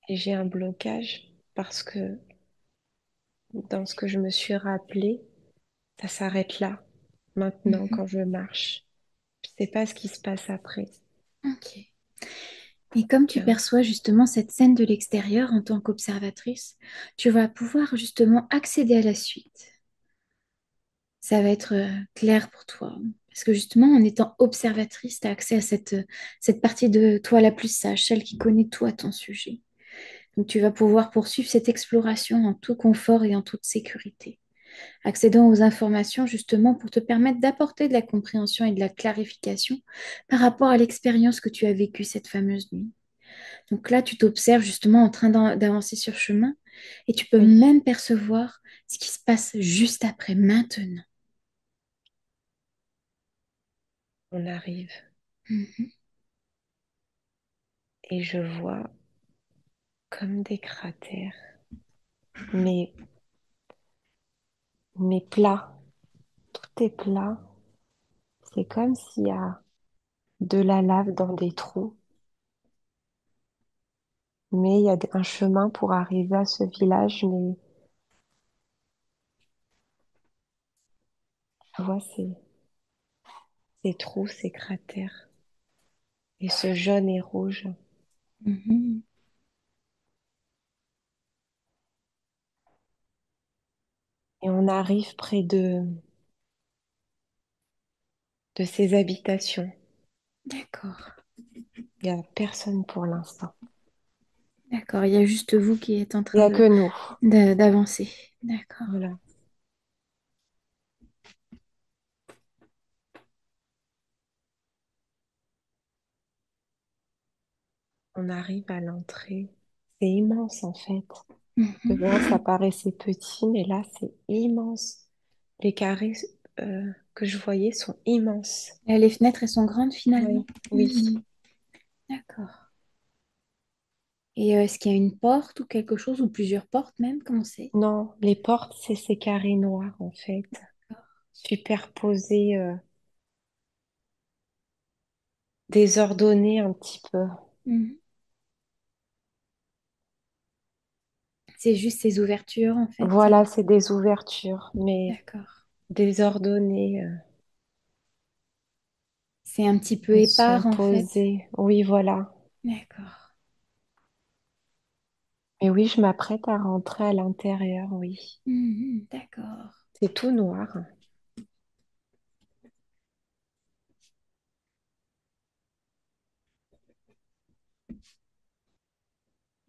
Et j'ai un blocage parce que dans ce que je me suis rappelé, ça s'arrête là, maintenant, Mhm. quand je marche. Je sais pas ce qui se passe après. Ok. Et comme tu Bien, perçois justement cette scène de l'extérieur en tant qu'observatrice, tu vas pouvoir justement accéder à la suite. Ça va être clair pour toi. Parce que justement, en étant observatrice, tu as accès à cette partie de toi la plus sage, celle qui connaît tout à ton sujet. Donc tu vas pouvoir poursuivre cette exploration en tout confort et en toute sécurité, accédant aux informations justement pour te permettre d'apporter de la compréhension et de la clarification par rapport à l'expérience que tu as vécue cette fameuse nuit. Donc là, tu t'observes justement en train d'avancer sur chemin et tu peux oui, même percevoir ce qui se passe juste après, maintenant. on arrive Mhm. et je vois comme des cratères, mais, mais plats. Tout est plat. C'est comme s'il y a de la lave dans des trous, mais il y a un chemin pour arriver à ce village, mais je vois ces trous, ces cratères, et ce jaune et rouge. Mhm. Et on arrive près de ces habitations. D'accord, Il n'y a personne pour l'instant. d'accord. Il y a juste vous qui êtes en Il n'y train a que nous. d'avancer. D'accord. Voilà. On arrive à l'entrée. C'est immense en fait. De Mhm. loin, ça paraissait petit, mais là, c'est immense. Les carrés que je voyais sont immenses. Là, les fenêtres, elles sont grandes finalement. Oui, oui. Mhm. D'accord. Et est-ce qu'il y a une porte ou quelque chose, ou plusieurs portes même? Comment c'est? Non, les portes, c'est ces carrés noirs en fait, superposés, désordonnés un petit peu. Mhm. C'est juste ces ouvertures en fait. Voilà, c'est des ouvertures, mais D'accord. désordonnées. C'est un petit peu Elles sont épars en fait. posées. Oui, voilà. D'accord. Et oui, je m'apprête à rentrer à l'intérieur, oui. Mhm. D'accord. C'est tout noir.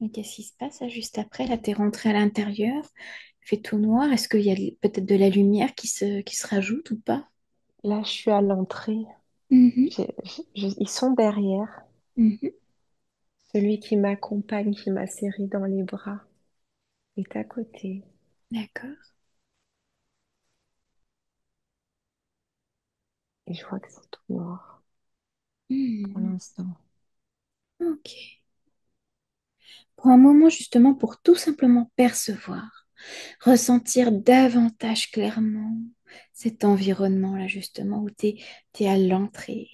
Et qu'est-ce qui se passe là, juste après? Là, t'es rentré à l'intérieur, il fait tout noir. Est-ce qu'il y a peut-être de la lumière qui se rajoute ou pas? Là, je suis à l'entrée. Mhm. Ils sont derrière. Mhm. Celui qui m'accompagne, qui m'a serré dans les bras, est à côté. D'accord. Et je vois que c'est tout noir pour Mhm. l'instant. Ok. Pour un moment, justement, pour tout simplement percevoir, ressentir davantage clairement cet environnement-là, justement, où tu es à l'entrée,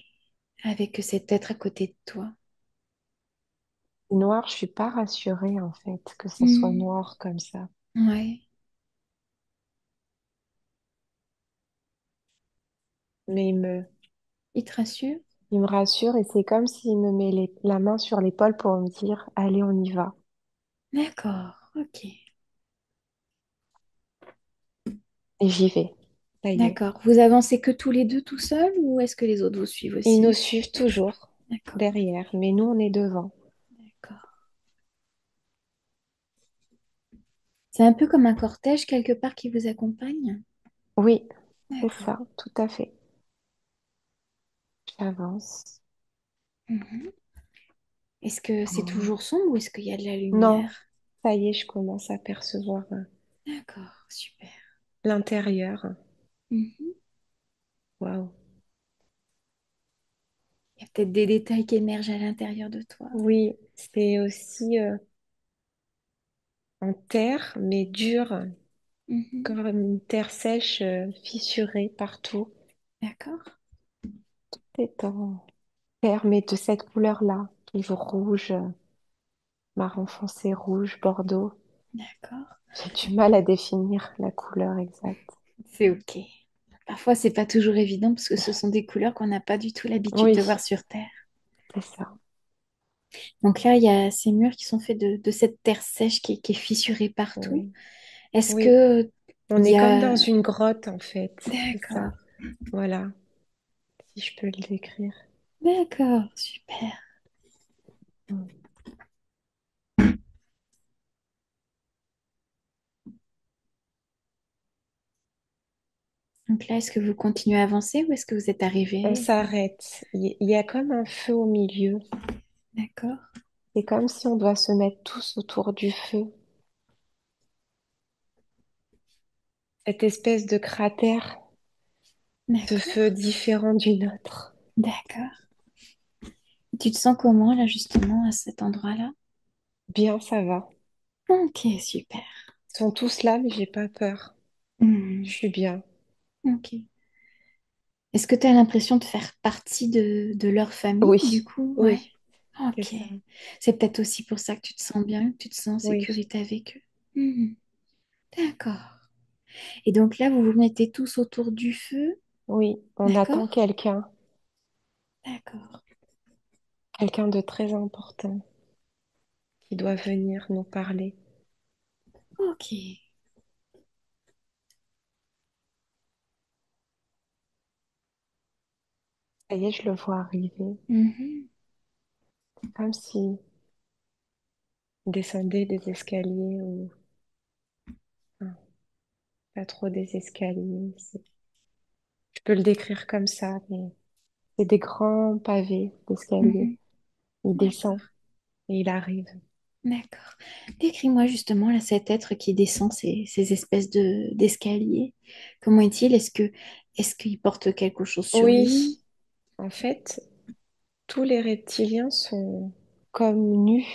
avec cet être à côté de toi. Noir, je suis pas rassurée en fait que ça soit Hmm. noir comme ça. Ouais, Mais il te rassure? il me rassure et c'est comme s'il me met la main sur l'épaule pour me dire, allez, on y va. D'accord, ok. Et j'y vais. Ça y est. D'accord. Vous avancez que tous les deux tout seuls ou est-ce que les autres vous suivent Ils nous aussi? suivent toujours D'accord, derrière, mais nous, on est devant. d'accord. C'est un peu comme un cortège quelque part qui vous accompagne. Oui, c'est D'accord. ça, tout à fait. J'avance. Mhm. Est-ce que c'est Oh. toujours sombre ou est-ce qu'il y a de la Non, lumière? ça y est, je commence à percevoir D'accord, super. l'intérieur. Mhm. Waouh. Il y a peut-être des détails qui émergent à l'intérieur de toi. Oui, c'est aussi en terre, mais dure, Mhm. comme une terre sèche, fissurée partout. D'accord, C'est en terre, mais de cette couleur-là, toujours rouge, marron foncé, rouge, bordeaux. d'accord. J'ai du mal à définir la couleur exacte. C'est OK. Parfois, c'est pas toujours évident parce que ce sont des couleurs qu'on n'a pas du tout l'habitude de Oui, voir sur Terre. c'est ça. Donc là, il y a ces murs qui sont faits de cette terre sèche qui est fissurée partout. Oui. Est-ce Oui. que On il est y comme a... dans une grotte, en fait. C'est ça. D'accord, Voilà, si je peux le décrire. d'accord, super. Mm. Donc là, est-ce que vous continuez à avancer ou est-ce que vous êtes On arrivé? s'arrête. Il y a comme un feu au milieu. D'accord, C'est comme si on doit se mettre tous autour du feu. Cette espèce de cratère de d'accord, feu différent du nôtre. d'accord. Tu te sens comment là, justement, à cet endroit-là? Bien, ça va. Ok, super. Ils sont tous là, mais j'ai pas peur. Je Hmm, suis bien. ok. Est-ce que tu as l'impression de faire partie de leur famille, du Oui, coup? Ouais. oui, c'est Ok. ça. C'est peut-être aussi pour ça que tu te sens bien, que tu te sens en Oui, sécurité avec eux. Hmm, d'accord. Et donc là, vous vous mettez tous autour du feu. oui. On attend D'accord? quelqu'un, D'accord. quelqu'un de très important qui doit venir nous parler. Ok. Ça y est, je le vois arriver. Mhm. Comme si il descendait des escaliers ou enfin, pas trop des escaliers. Je peux le décrire comme ça, mais c'est des grands pavés d'escalier. Mhm. Il descend D'accord. et il arrive. D'accord. Décris-moi justement là, cet être qui descend ces espèces d'escaliers. Comment est-il? Est-ce qu'il porte quelque chose sur Oui, lui? en fait, tous les reptiliens sont comme nus.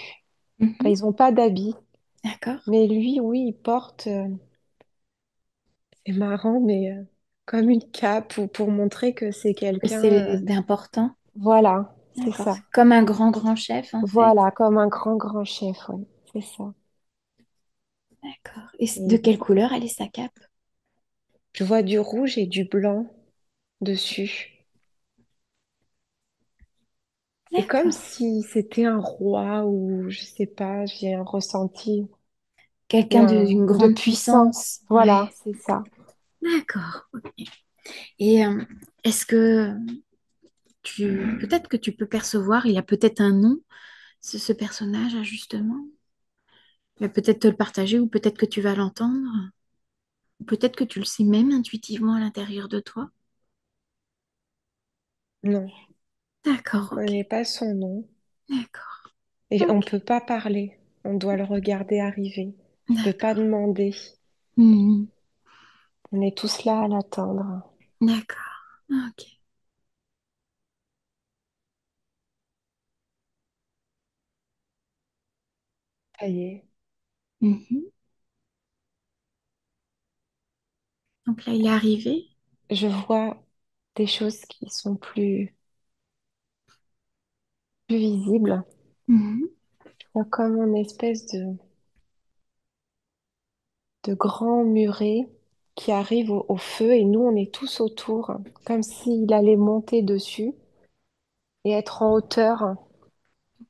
Enfin, Mhm. ils n'ont pas d'habit. D'accord. Mais lui, oui, il porte, c'est marrant, mais comme une cape ou pour montrer que c'est quelqu'un. C'est d'important. Voilà, c'est D'accord. ça. C'est comme un grand chef en fait. Voilà, comme un grand chef, oui, c'est ça. D'accord. Et de Et quelle couleur elle est sa cape? je vois du rouge et du blanc dessus. C'est comme D'accord. si c'était un roi ou je sais pas, j'ai un ressenti Quelqu'un d'une de grande puissant. puissance. Voilà, Ouais. c'est ça. D'accord. Et est-ce que peut-être que tu peux percevoir, il y a peut-être un nom, ce personnage, là, justement. Il va peut-être te le partager ou peut-être que tu vas l'entendre. Ou peut-être que tu le sais même intuitivement à l'intérieur de toi. Non, D'accord, je ok. connais pas son nom. D'accord, Et on ok. peut pas parler. On doit le regarder arriver. Je peux pas D'accord. demander. Mhm. On est tous là à l'attendre. D'accord, ok. Ça y est. Mhm. Donc là, il est arrivé. Je vois des choses qui sont plus visibles. Mhm. Je vois comme une espèce de grand muret qui arrive au feu et nous, on est tous autour, comme s'il allait monter dessus et être en hauteur.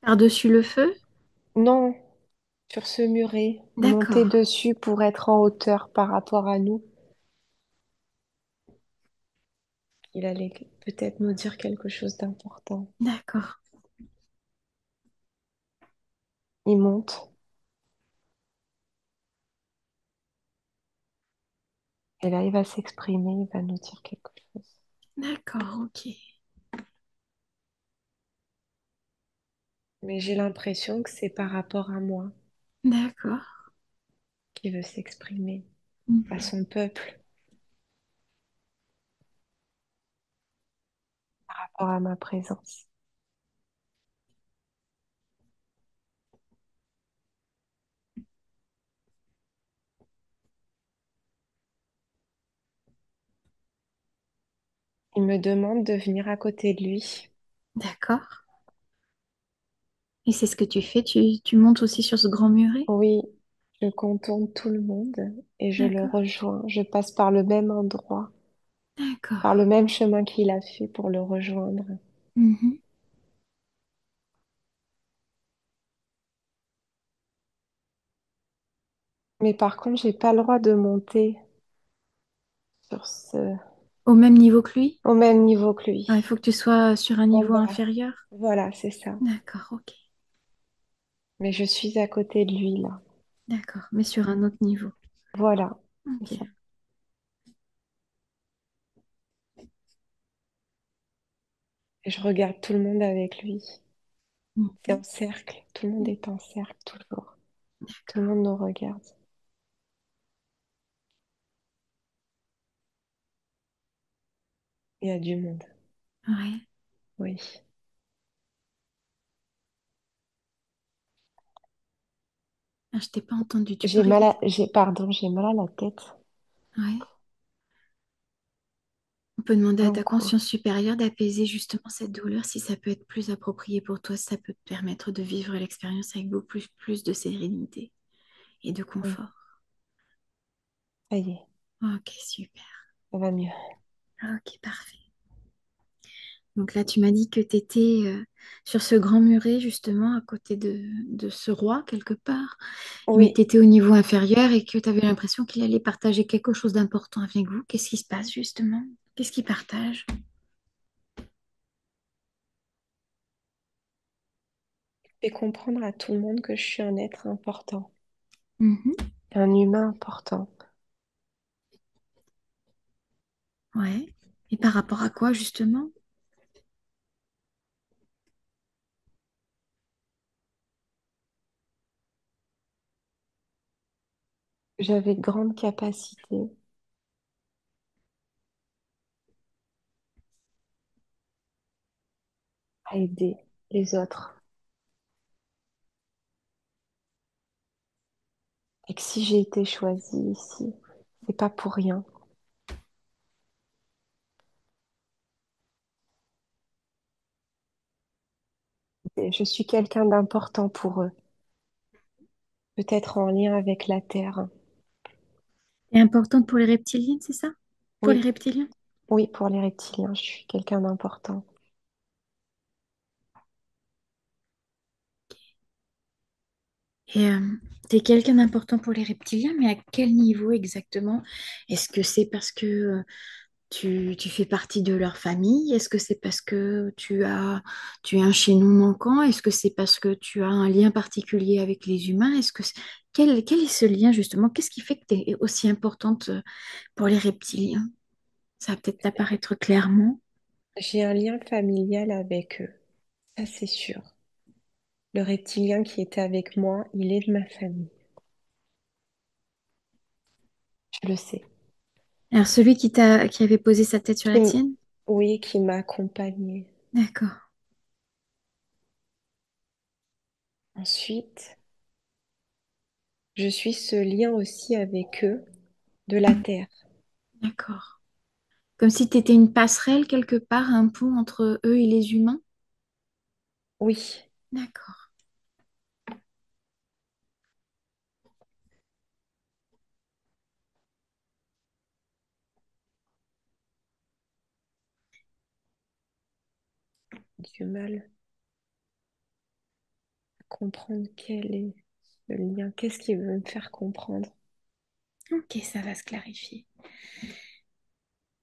Par-dessus le feu. Non, sur ce muret, monter D'accord, dessus pour être en hauteur par rapport à nous. Il allait peut-être nous dire quelque chose d'important. d'accord. Il monte. Et là, il va s'exprimer, il va nous dire quelque chose. D'accord, ok. Mais j'ai l'impression que c'est par rapport à moi D'accord. qu'il veut s'exprimer, à Mhm. son peuple, par rapport à ma présence. Il me demande de venir à côté de lui. D'accord. Et c'est ce que tu fais, tu montes aussi sur ce grand muret? Oui, je contourne tout le monde et je le D'accord. rejoins. Je passe par le même endroit, par le D'accord. même chemin qu'il a fait pour le rejoindre. Mhm. Mais par contre, j'ai pas le droit de monter sur ce... Au même niveau que lui? au même niveau que Ah, il lui. faut que tu sois sur un En niveau bas. inférieur? Voilà, c'est ça. D'accord, ok. Mais je suis à côté de lui, là. D'accord, mais sur un autre niveau. Voilà, c'est Ok. ça. Et je regarde tout le monde avec lui. C'est Mhm. en cercle. Tout le monde est en cercle, toujours. Tout le D'accord. monde nous regarde. Il y a du monde. Ouais. Oui. Ah, je t'ai pas entendu. Tu peux répéter? Pardon, j'ai mal à la tête. Ouais. On peut demander à ta Donc, conscience supérieure d'apaiser justement cette douleur si ça peut être plus approprié pour toi, si ça peut te permettre de vivre l'expérience avec beaucoup plus de sérénité et de oui, confort. ça y est, Ok, super. ça va mieux. Ok, parfait. Donc là, tu m'as dit que tu étais sur ce grand muret, justement, à côté de ce roi, quelque part, mais Oui, tu étais au niveau inférieur et que tu avais l'impression qu'il allait partager quelque chose d'important avec vous. Qu'est-ce qui se passe, justement? Qu'est-ce qu'il partage? fais comprendre à tout le monde que je suis un être important, Mhm. un humain important. Ouais. Et par rapport à quoi, justement? J'avais de grandes capacités à aider les autres. Et que si j'ai été choisie ici, c'est pas pour rien. Et je suis quelqu'un d'important pour eux, peut-être en lien avec la Terre. Et importante pour les reptiliennes, c'est ça? Pour les Oui, reptiliens? oui, pour les reptiliens, je suis quelqu'un d'important. Et t'es quelqu'un d'important pour les reptiliens, mais à quel niveau exactement? Est-ce que c'est parce que tu fais partie de leur famille? Est-ce que c'est parce que tu es un chaînon manquant? Est-ce que c'est parce que tu as un lien particulier avec les humains? Quel est ce lien justement? Qu'est-ce qui fait que tu es aussi importante pour les reptiliens? Ça va peut-être t'apparaître clairement. J'ai un lien familial avec eux, ça c'est sûr. Le reptilien qui était avec moi, il est de ma famille. Je le sais. Alors celui qui avait posé sa tête sur Qui la m- tienne? oui, qui m'a accompagnée. D'accord, Ensuite, je suis ce lien aussi avec eux de la terre. d'accord. Comme si tu étais une passerelle quelque part, un pont entre eux et les humains? Oui, D'accord. du mal à comprendre quel est ce lien. Qu'est-ce qu'il veut me faire comprendre? Ok, ça va se clarifier.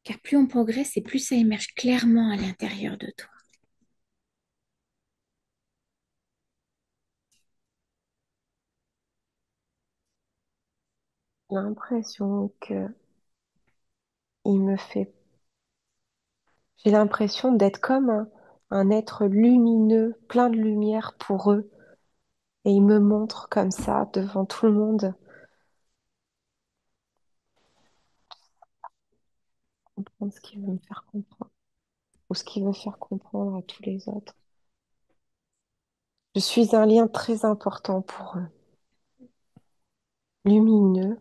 Car plus on progresse et plus ça émerge clairement à l'intérieur de toi. J'ai l'impression que il me fait, j'ai l'impression d'être comme un être lumineux, plein de lumière pour eux. Et il me montre comme ça devant tout le monde, comprendre ce qu'il veut me faire comprendre, ou ce qu'il veut faire comprendre à tous les autres. Je suis un lien très important pour eux, lumineux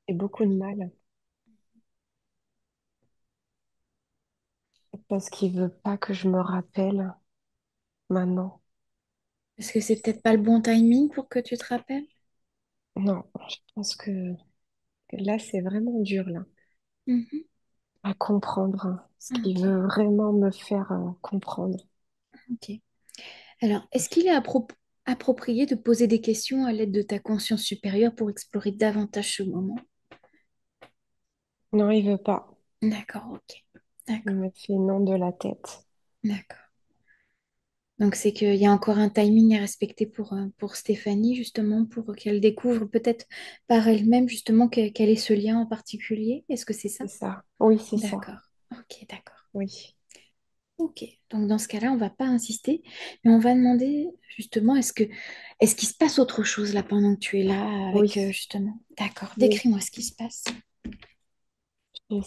et beaucoup de mal, parce qu'il veut pas que je me rappelle maintenant. Est-ce que c'est peut-être pas le bon timing pour que tu te rappelles? Non, je pense que là, c'est vraiment dur, là, Mhm. à comprendre ce qu'il Ok, veut vraiment me faire comprendre. ok. Alors, est-ce qu'il est approprié de poser des questions à l'aide de ta conscience supérieure pour explorer davantage ce moment? Non, il veut pas. D'accord, ok. Il D'accord, me fait non de la tête. d'accord. Donc, c'est qu'il y a encore un timing à respecter pour Stéphanie, justement, pour qu'elle découvre peut-être par elle-même, justement, quel est ce lien en particulier. Est-ce que c'est ça? C'est ça. Oui, c'est ça. D'accord. Ok, d'accord. Oui. Ok. Donc, dans ce cas-là, on va pas insister, mais on va demander, justement, est-ce qu'il se passe autre chose là pendant que tu es là avec, Oui. justement? D'accord. Oui. Décris-moi ce qui se passe. J'ai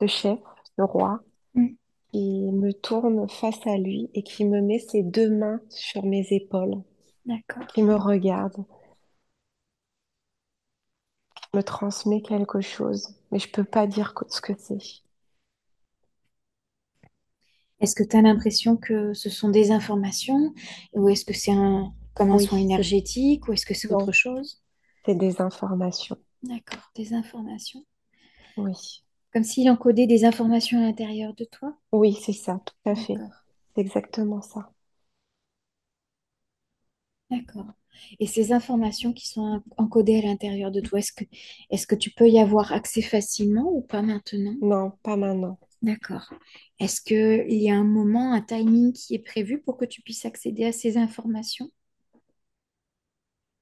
ce chef, ce roi, Mm. qui me tourne face à lui et qui me met ses deux mains sur mes épaules, D'accord. qui me regarde, me transmet quelque chose, mais je peux pas dire ce que c'est. Est-ce que tu as l'impression que ce sont des informations ou est-ce que c'est comme un Oui, soin énergétique ou est-ce que c'est autre non, chose? c'est des informations. D'accord, des informations. Oui. Comme s'il encodait des informations à l'intérieur de toi? Oui, c'est ça, tout à fait. D'accord, C'est exactement ça. d'accord. Et ces informations qui sont encodées à l'intérieur de toi, est-ce que tu peux y avoir accès facilement ou pas maintenant? Non, pas maintenant. D'accord. Est-ce qu'il y a un moment, un timing qui est prévu pour que tu puisses accéder à ces informations?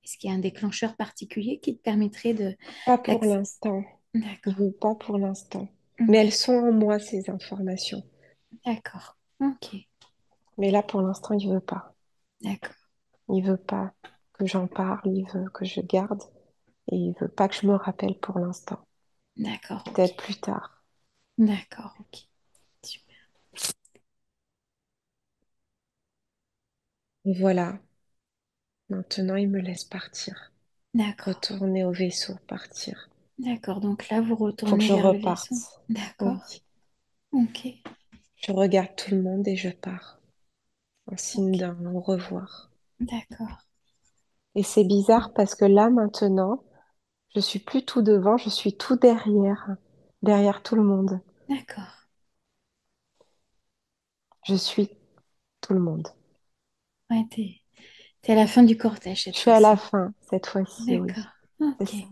Est-ce qu'il y a un déclencheur particulier qui te permettrait de Pas pour d'accès? l'instant. Je D'accord. veux pas pour l'instant. Mais elles Ok. sont en moi, ces informations. D'accord. Ok. Mais là, pour l'instant, il veut pas. D'accord. Il veut pas que j'en parle, il veut que je garde et il veut pas que je me rappelle pour l'instant. D'accord. Ok. Peut-être plus tard. D'accord. Ok. Super. Et voilà. Maintenant, il me laisse partir. D'accord. Retourner au vaisseau, partir. D'accord. Donc là, vous Faut que retournez je vers le vaisseau. reparte. D'accord. Oui. Ok. Je regarde tout le monde et je pars. En signe Ok. d'un au revoir. D'accord. Et c'est bizarre parce que là, maintenant, je suis plus tout devant, je suis tout derrière. Derrière tout le monde. D'accord. Je suis tout le monde. Ouais, t'es à la fin du cortège Je cette suis à la fois-ci. fin, cette fois-ci, oui. D'accord. C'est Ok. ça.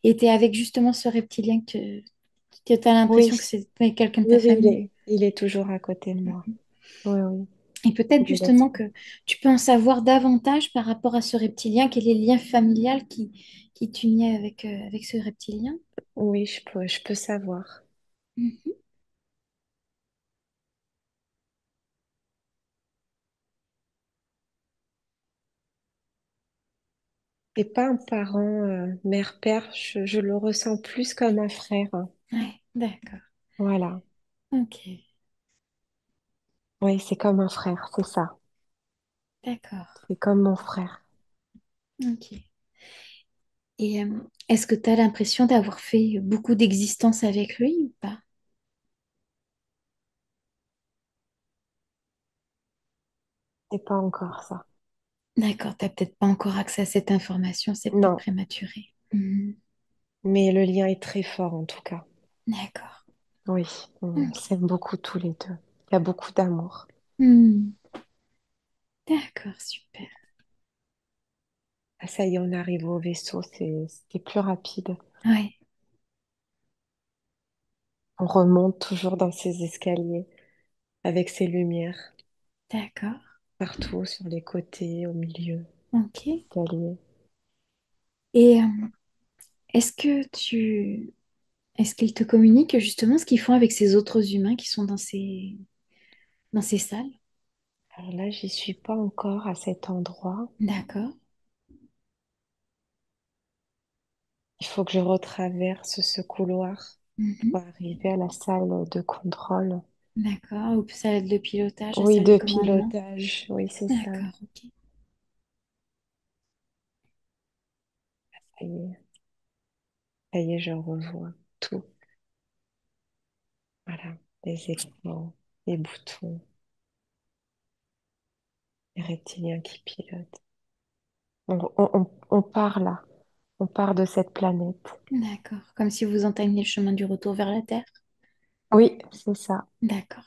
Et t'es avec justement ce reptilien que t'as Oui, l'impression que c'est quelqu'un de oui, ta oui, famille. il est toujours à côté de moi. Oui, oui, Et peut-être il me laisse justement pas. que tu peux en savoir davantage par rapport à ce reptilien, quel est le lien familial qui t'unit avec ce reptilien. Oui, je peux savoir. Mhm. Et pas un parent, mère-père, je le ressens plus comme un frère. Ouais, d'accord. Voilà. Ok, Oui, c'est comme un frère, c'est ça. d'accord. C'est comme mon frère. Ok. Et est-ce que tu as l'impression d'avoir fait beaucoup d'existences avec lui ou pas? C'est pas encore ça. D'accord, tu n'as peut-être pas encore accès à cette information, c'est peut-être Non, prématuré. Mhm. mais le lien est très fort en tout cas. D'accord. Oui, on Ok. s'aime beaucoup tous les deux. Il y a beaucoup d'amour. Hmm. D'accord, super. Ah, ça y est, on arrive au vaisseau, c'était plus rapide. Ouais. On remonte toujours dans ces escaliers avec ces lumières D'accord. partout, sur les côtés, au milieu, Ok. escalier. Et est-ce que est-ce qu'ils te communiquent justement ce qu'ils font avec ces autres humains qui sont dans ces salles? Alors là, j'y suis pas encore à cet endroit. D'accord. Il faut que je retraverse ce couloir Mhm. pour arriver à la salle de contrôle. D'accord. Ou salle de pilotage, la Oui, salle de de commandement. pilotage, oui, c'est ça. D'accord, ok. est, ça y est, je revois tout. Voilà, les écrans, les boutons, les reptiliens qui pilotent. On part là, on part de cette planète. D'accord. Comme si vous entamiez le chemin du retour vers la Terre. Oui, c'est ça. D'accord.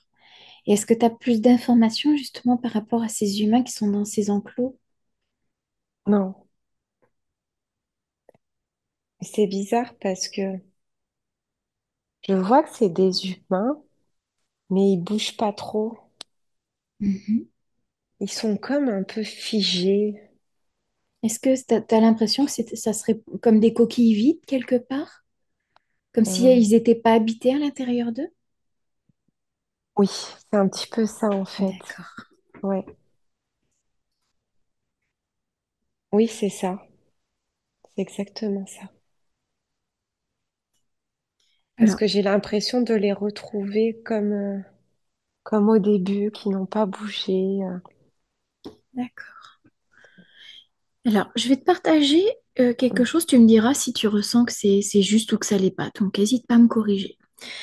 Et est-ce que tu as plus d'informations justement par rapport à ces humains qui sont dans ces enclos? Non, c'est bizarre parce que je vois que c'est des humains, mais ils bougent pas trop. Mhm. Ils sont comme un peu figés. Est-ce que tu as l'impression que ça serait comme des coquilles vides quelque part? Comme si Euh, ils n'étaient pas habités à l'intérieur d'eux? oui, c'est un petit peu ça en fait. D'accord. Ouais. Oui, c'est ça. C'est exactement ça. Parce Alors, que j'ai l'impression de les retrouver comme au début, qui n'ont pas bougé. d'accord. Alors, je vais te partager quelque Mm. chose. Tu me diras si tu ressens que c'est juste ou que ça l'est pas. Donc, n'hésite pas à me corriger.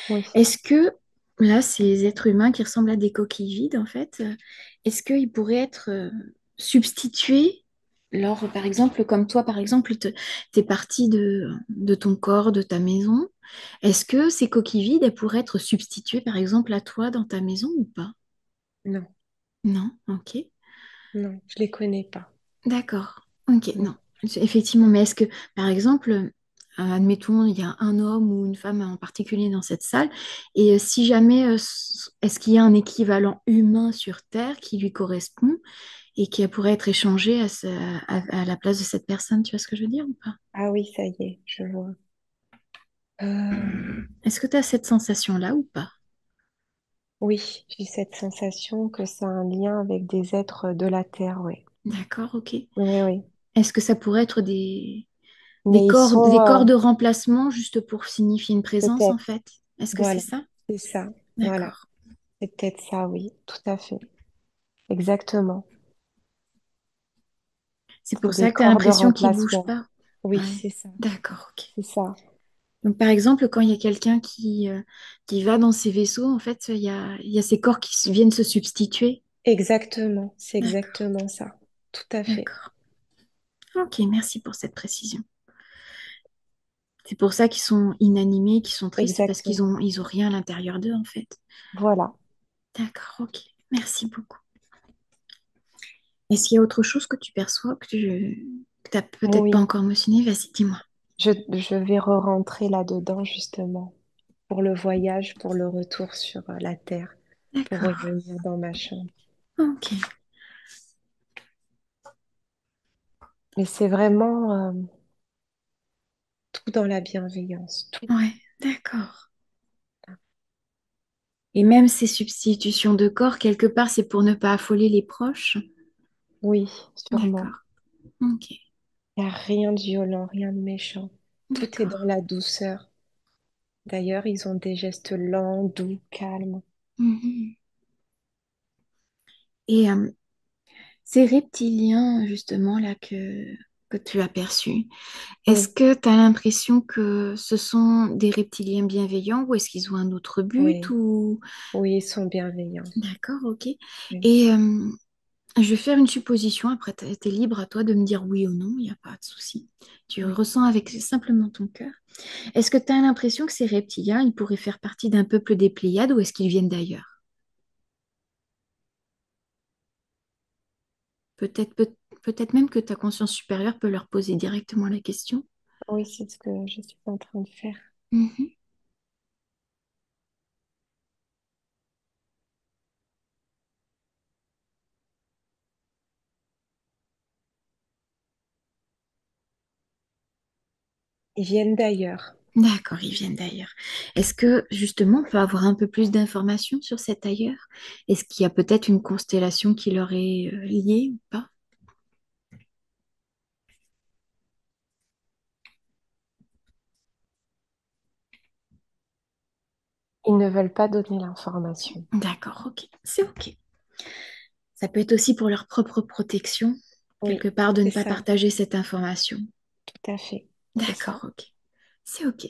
Oui, Est-ce que, là, ces êtres humains qui ressemblent à des coquilles vides, en fait, est-ce qu'ils pourraient être substitués lors, par exemple, comme toi, par exemple, t'es parti de ton corps, de ta maison. Est-ce que ces coquilles vides, elles pourraient être substituées, par exemple, à toi dans ta maison ou pas? non, Non, ok. non, je les connais pas. D'accord. Ok, Non, non. Effectivement, mais est-ce que, par exemple, admettons, il y a un homme ou une femme en particulier dans cette salle, et si jamais, est-ce qu'il y a un équivalent humain sur Terre qui lui correspond et qui pourrait être échangé à la place de cette personne, tu vois ce que je veux dire ou pas? ah oui, ça y est, je vois. Euh, Est-ce que tu as cette sensation-là ou pas? oui, j'ai cette sensation que ça a un lien avec des êtres de la Terre, oui. D'accord, ok. Oui, oui. Est-ce que ça pourrait être Mais ils sont des corps de remplacement juste pour signifier une présence, en peut-être, fait? Est-ce que c'est voilà, ça? c'est ça, voilà. D'accord. C'est peut-être ça, oui, tout à fait. Exactement. C'est C'est pour des ça que tu as corps de l'impression qu'ils bougent remplacement. pas. Oui, Ouais. c'est ça, D'accord, ok. c'est ça. Donc, par exemple, quand il y a quelqu'un qui va dans ces vaisseaux, en fait, il y a ces corps viennent se substituer. Exactement, c'est D'accord, exactement ça. Tout à fait. d'accord. Ok, merci pour cette précision. C'est pour ça qu'ils sont inanimés, qu'ils sont tristes, parce Exactement. ils ont rien à l'intérieur d'eux, en fait. Voilà. D'accord, ok. Merci beaucoup. Est-ce qu'il y a autre chose que tu perçois, que tu n'as peut-être pas Oui, encore mentionné? Vas-y, dis-moi. je vais re-rentrer là-dedans justement pour le voyage, pour le retour sur la Terre, pour D'accord. revenir dans ma chambre. Ok. Mais c'est vraiment tout dans la bienveillance, tout. Ouais, d'accord. Et même ces substitutions de corps, quelque part, c'est pour ne pas affoler les proches. Oui, sûrement. D'accord. Ok. Il n'y a rien de violent, rien de méchant. Tout est D'accord. dans la douceur. D'ailleurs, ils ont des gestes lents, doux, calmes. Mhm. Et ces reptiliens, justement, là, que tu as perçus, est-ce Oui, que tu as l'impression que ce sont des reptiliens bienveillants ou est-ce qu'ils ont un autre but oui, ou... oui, ils sont bienveillants. D'accord, ok. Oui, Et je vais faire une supposition, après, tu es libre à toi de me dire oui ou non, il n'y a pas de souci. Tu oui, ressens avec simplement ton cœur. Est-ce que tu as l'impression que ces reptiliens, ils pourraient faire partie d'un peuple des Pléiades ou est-ce qu'ils viennent d'ailleurs? Peut-être peut-être même que ta conscience supérieure peut leur poser directement la question. oui, c'est ce que je suis en train de faire. Mhm. Ils viennent d'ailleurs. D'accord, ils viennent d'ailleurs. Est-ce que justement on peut avoir un peu plus d'informations sur cet ailleurs? Est-ce qu'il y a peut-être une constellation qui leur est liée ou pas? Ils ne veulent pas donner l'information. D'accord, ok. C'est ok. Ça peut être aussi pour leur propre protection, Oui, quelque part, de c'est ne pas ça, partager cette information. tout à fait. C'est D'accord, ça. ok. C'est ok.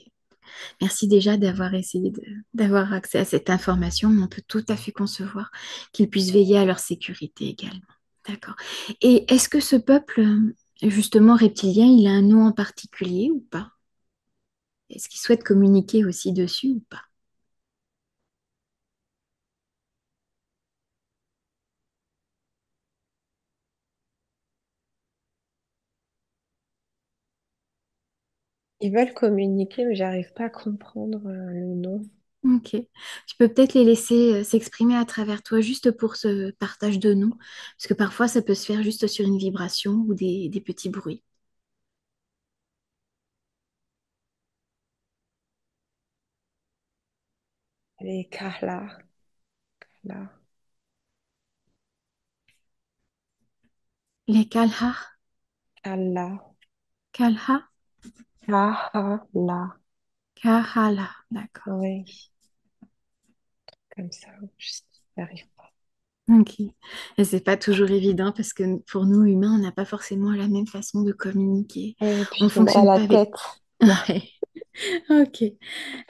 Merci déjà d'avoir essayé d'avoir accès à cette information, mais on peut tout à fait concevoir qu'ils puissent veiller à leur sécurité également. D'accord. Et est-ce que ce peuple, justement reptilien, il a un nom en particulier ou pas? Est-ce qu'il souhaite communiquer aussi dessus ou pas? Ils veulent communiquer, mais j'arrive pas à comprendre le nom. Ok. Tu peux peut-être les laisser s'exprimer à travers toi juste pour ce partage de noms, parce que parfois ça peut se faire juste sur une vibration ou des petits bruits. Les Carla, là, Les Kalha, Carla, Kalha, Kahala. Kahala. D'accord. Oui, comme ça. Je n'arrive pas. Ok. Et c'est pas toujours évident parce que pour nous humains, on n'a pas forcément la même façon de communiquer. Oui, et puis On j'ai mal à fonctionne la pas avec. tête. Là. Ouais. Ok.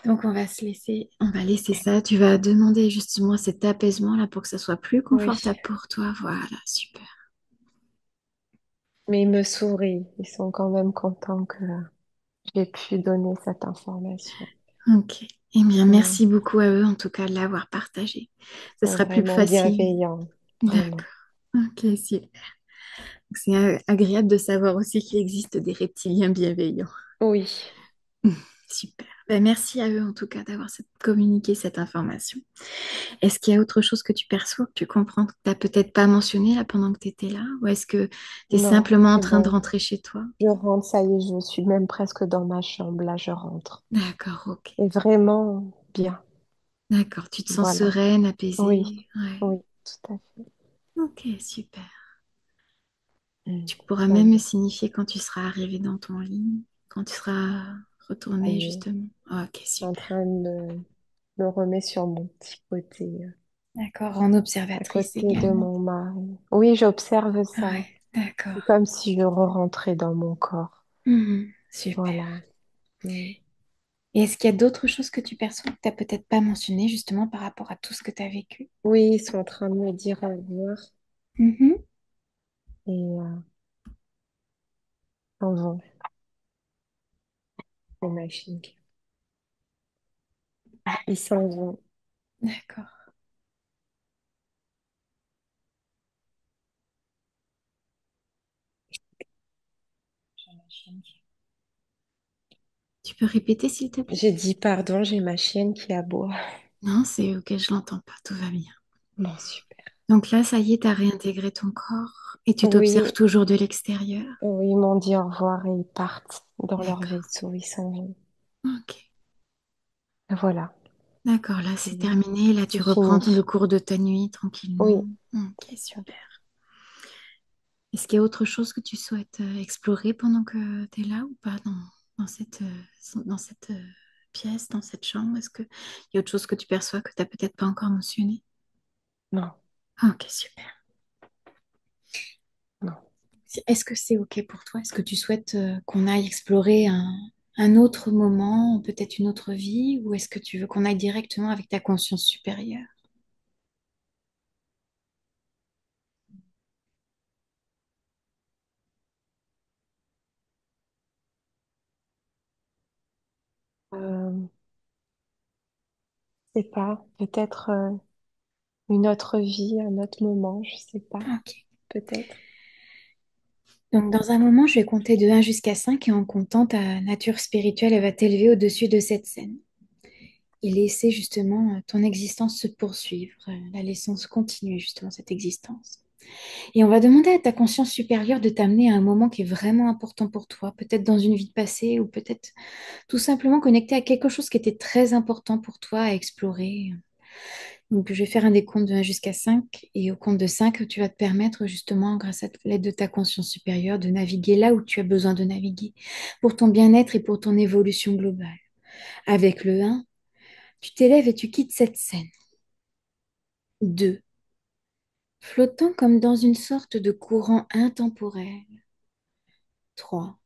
Donc on va laisser ça. Tu vas demander justement cet apaisement là pour que ça soit plus Oui, confortable pour toi. Voilà, super. mais ils me sourient. Ils sont quand même contents que j'ai pu donner cette information. Ok. Eh bien, Mm. merci beaucoup à eux en tout cas de l'avoir partagé. Ils Ce sont sera plus vraiment facile. bienveillants, D'accord. vraiment. Ok, super. C'est agréable de savoir aussi qu'il existe des reptiliens bienveillants. Oui, Super. Ben, merci à eux en tout cas d'avoir communiqué cette information. Est-ce qu'il y a autre chose que tu perçois, que tu comprends, que tu n'as peut-être pas mentionné là pendant que tu étais là? Ou est-ce que tu es non, simplement en c'est train de bon. rentrer chez toi? Je rentre, ça y est, je suis même presque dans ma chambre. Là, je rentre. D'accord, ok. Et vraiment bien. D'accord, tu te sens Voilà. sereine, Oui, apaisée? Ouais. oui, tout à fait. Ok, super. Mm. Tu pourras Ça même me y est, signifier quand tu seras arrivé dans ton lit, quand tu seras ça retourné y est. justement. Ok, Je suis en super. train de me remettre sur mon petit côté, D'accord, en à observatrice côté de également. mon mari. Oui, j'observe ça. Ouais, d'accord. C'est comme si je re-rentrais dans mon corps. Mhm, super. Voilà. Mm. Et est-ce qu'il y a d'autres choses que tu perçois que tu n'as peut-être pas mentionnées justement par rapport à tout ce que tu as vécu? Oui, ils sont en train de me dire au revoir Mhm. et s'en vont. Les machines. Ils s'en vont. D'accord. Tu peux répéter s'il te plaît? J'ai dit pardon, j'ai ma chienne qui aboie. Non, c'est ok, je l'entends pas, tout va bien. Bon, super. Donc là, ça y est, tu as réintégré ton corps et tu t'observes Oui, toujours de l'extérieur. oui, ils m'ont dit au revoir et ils partent dans leur D'accord. vaisseau. Ils s'en vont. Ok. Voilà, D'accord, là, c'est c'est terminé. Là, c'est tu reprends le fini. cours de ta nuit tranquillement. Oui, Ok, tout à super. fait. Est-ce qu'il y a autre chose que tu souhaites explorer pendant que tu es là ou pas dans cette pièce, dans cette chambre? Est-ce qu'il y a autre chose que tu perçois que tu n'as peut-être pas encore mentionné? Non, Ok, super. non. Est-ce que c'est ok pour toi? Est-ce que tu souhaites qu'on aille explorer un autre moment, peut-être une autre vie, ou est-ce que tu veux qu'on aille directement avec ta conscience supérieure? Euh, je sais pas, peut-être une autre vie, un autre moment, je sais pas, Ok. peut-être. Donc, dans un moment, je vais compter de 1 jusqu'à 5 et en comptant, ta nature spirituelle, elle va t'élever au-dessus de cette scène et laisser justement ton existence se poursuivre, la laissant se continuer justement cette existence. Et on va demander à ta conscience supérieure de t'amener à un moment qui est vraiment important pour toi, peut-être dans une vie passée ou peut-être tout simplement connecté à quelque chose qui était très important pour toi à explorer. Donc, je vais faire un décompte de 1 jusqu'à 5 et au compte de 5, tu vas te permettre justement, grâce à l'aide de ta conscience supérieure, de naviguer là où tu as besoin de naviguer pour ton bien-être et pour ton évolution globale. Avec le 1, tu t'élèves et tu quittes cette scène. 2, flottant comme dans une sorte de courant intemporel. 3,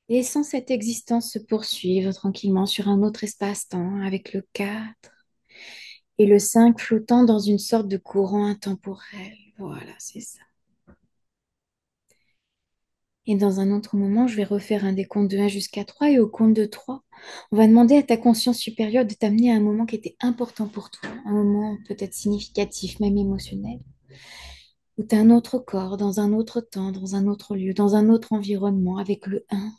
laissant cette existence se poursuivre tranquillement sur un autre espace-temps avec le 4 et le 5 flottant dans une sorte de courant intemporel. Voilà, c'est ça. Et dans un autre moment, je vais refaire un décompte de 1 jusqu'à 3 et au compte de 3, on va demander à ta conscience supérieure de t'amener à un moment qui était important pour toi, un moment peut-être significatif, même émotionnel, où tu as un autre corps, dans un autre temps, dans un autre lieu, dans un autre environnement, avec le 1.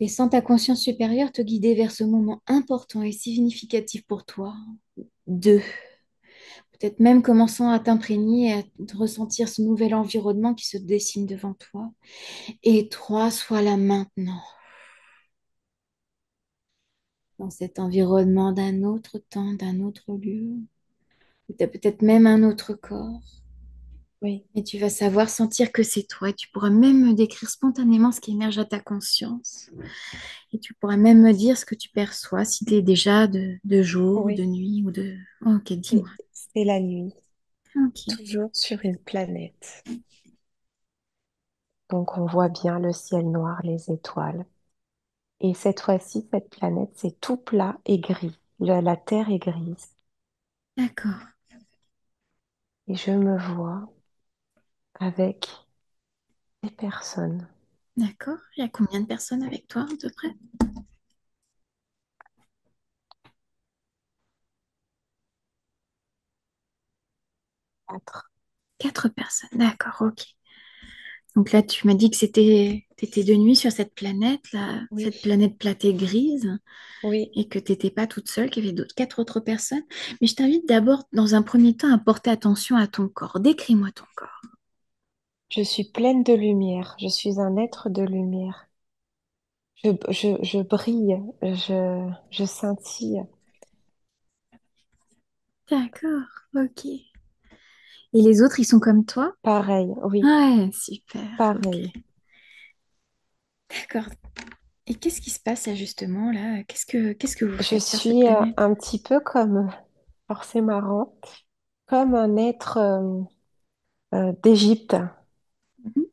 Laissant ta conscience supérieure te guider vers ce moment important et significatif pour toi. 2. Peut-être même commençant à t'imprégner et à ressentir ce nouvel environnement qui se dessine devant toi. Et 3, sois là maintenant, dans cet environnement d'un autre temps, d'un autre lieu. Tu as peut-être même un autre corps. Oui, Et tu vas savoir sentir que c'est toi. Et tu pourras même me décrire spontanément ce qui émerge à ta conscience. Et tu pourras même me dire ce que tu perçois, si tu es déjà de jour ou de oui. nuit ou de... Ok, dis-moi. C'est la nuit, Ok, toujours sur une planète. Donc on voit bien le ciel noir, les étoiles. Et cette fois-ci, cette planète, c'est tout plat et gris. La Terre est grise. d'accord, Et je me vois avec des personnes. d'accord. Il y a combien de personnes avec toi, à peu près? 4. 4 personnes, d'accord, ok. Donc là, tu m'as dit que t'étais de nuit sur cette planète, là, Oui, cette planète platée grise, oui. et que t'étais pas toute seule, qu'il y avait d'autres, 4 autres personnes. Mais je t'invite d'abord, dans un premier temps, à porter attention à ton corps. Décris-moi ton corps. Je suis pleine de lumière. Je suis un être de lumière. Je brille. Je scintille. D'accord, ok. Et les autres, ils sont comme toi? Pareil, oui, Ouais, super, ok. pareil. D'accord. Et qu'est-ce qui se passe là, justement, là? Qu'est-ce que vous Je faites sur cette suis planète? un petit peu comme, alors c'est marrant, comme un être d'Égypte, Mhm.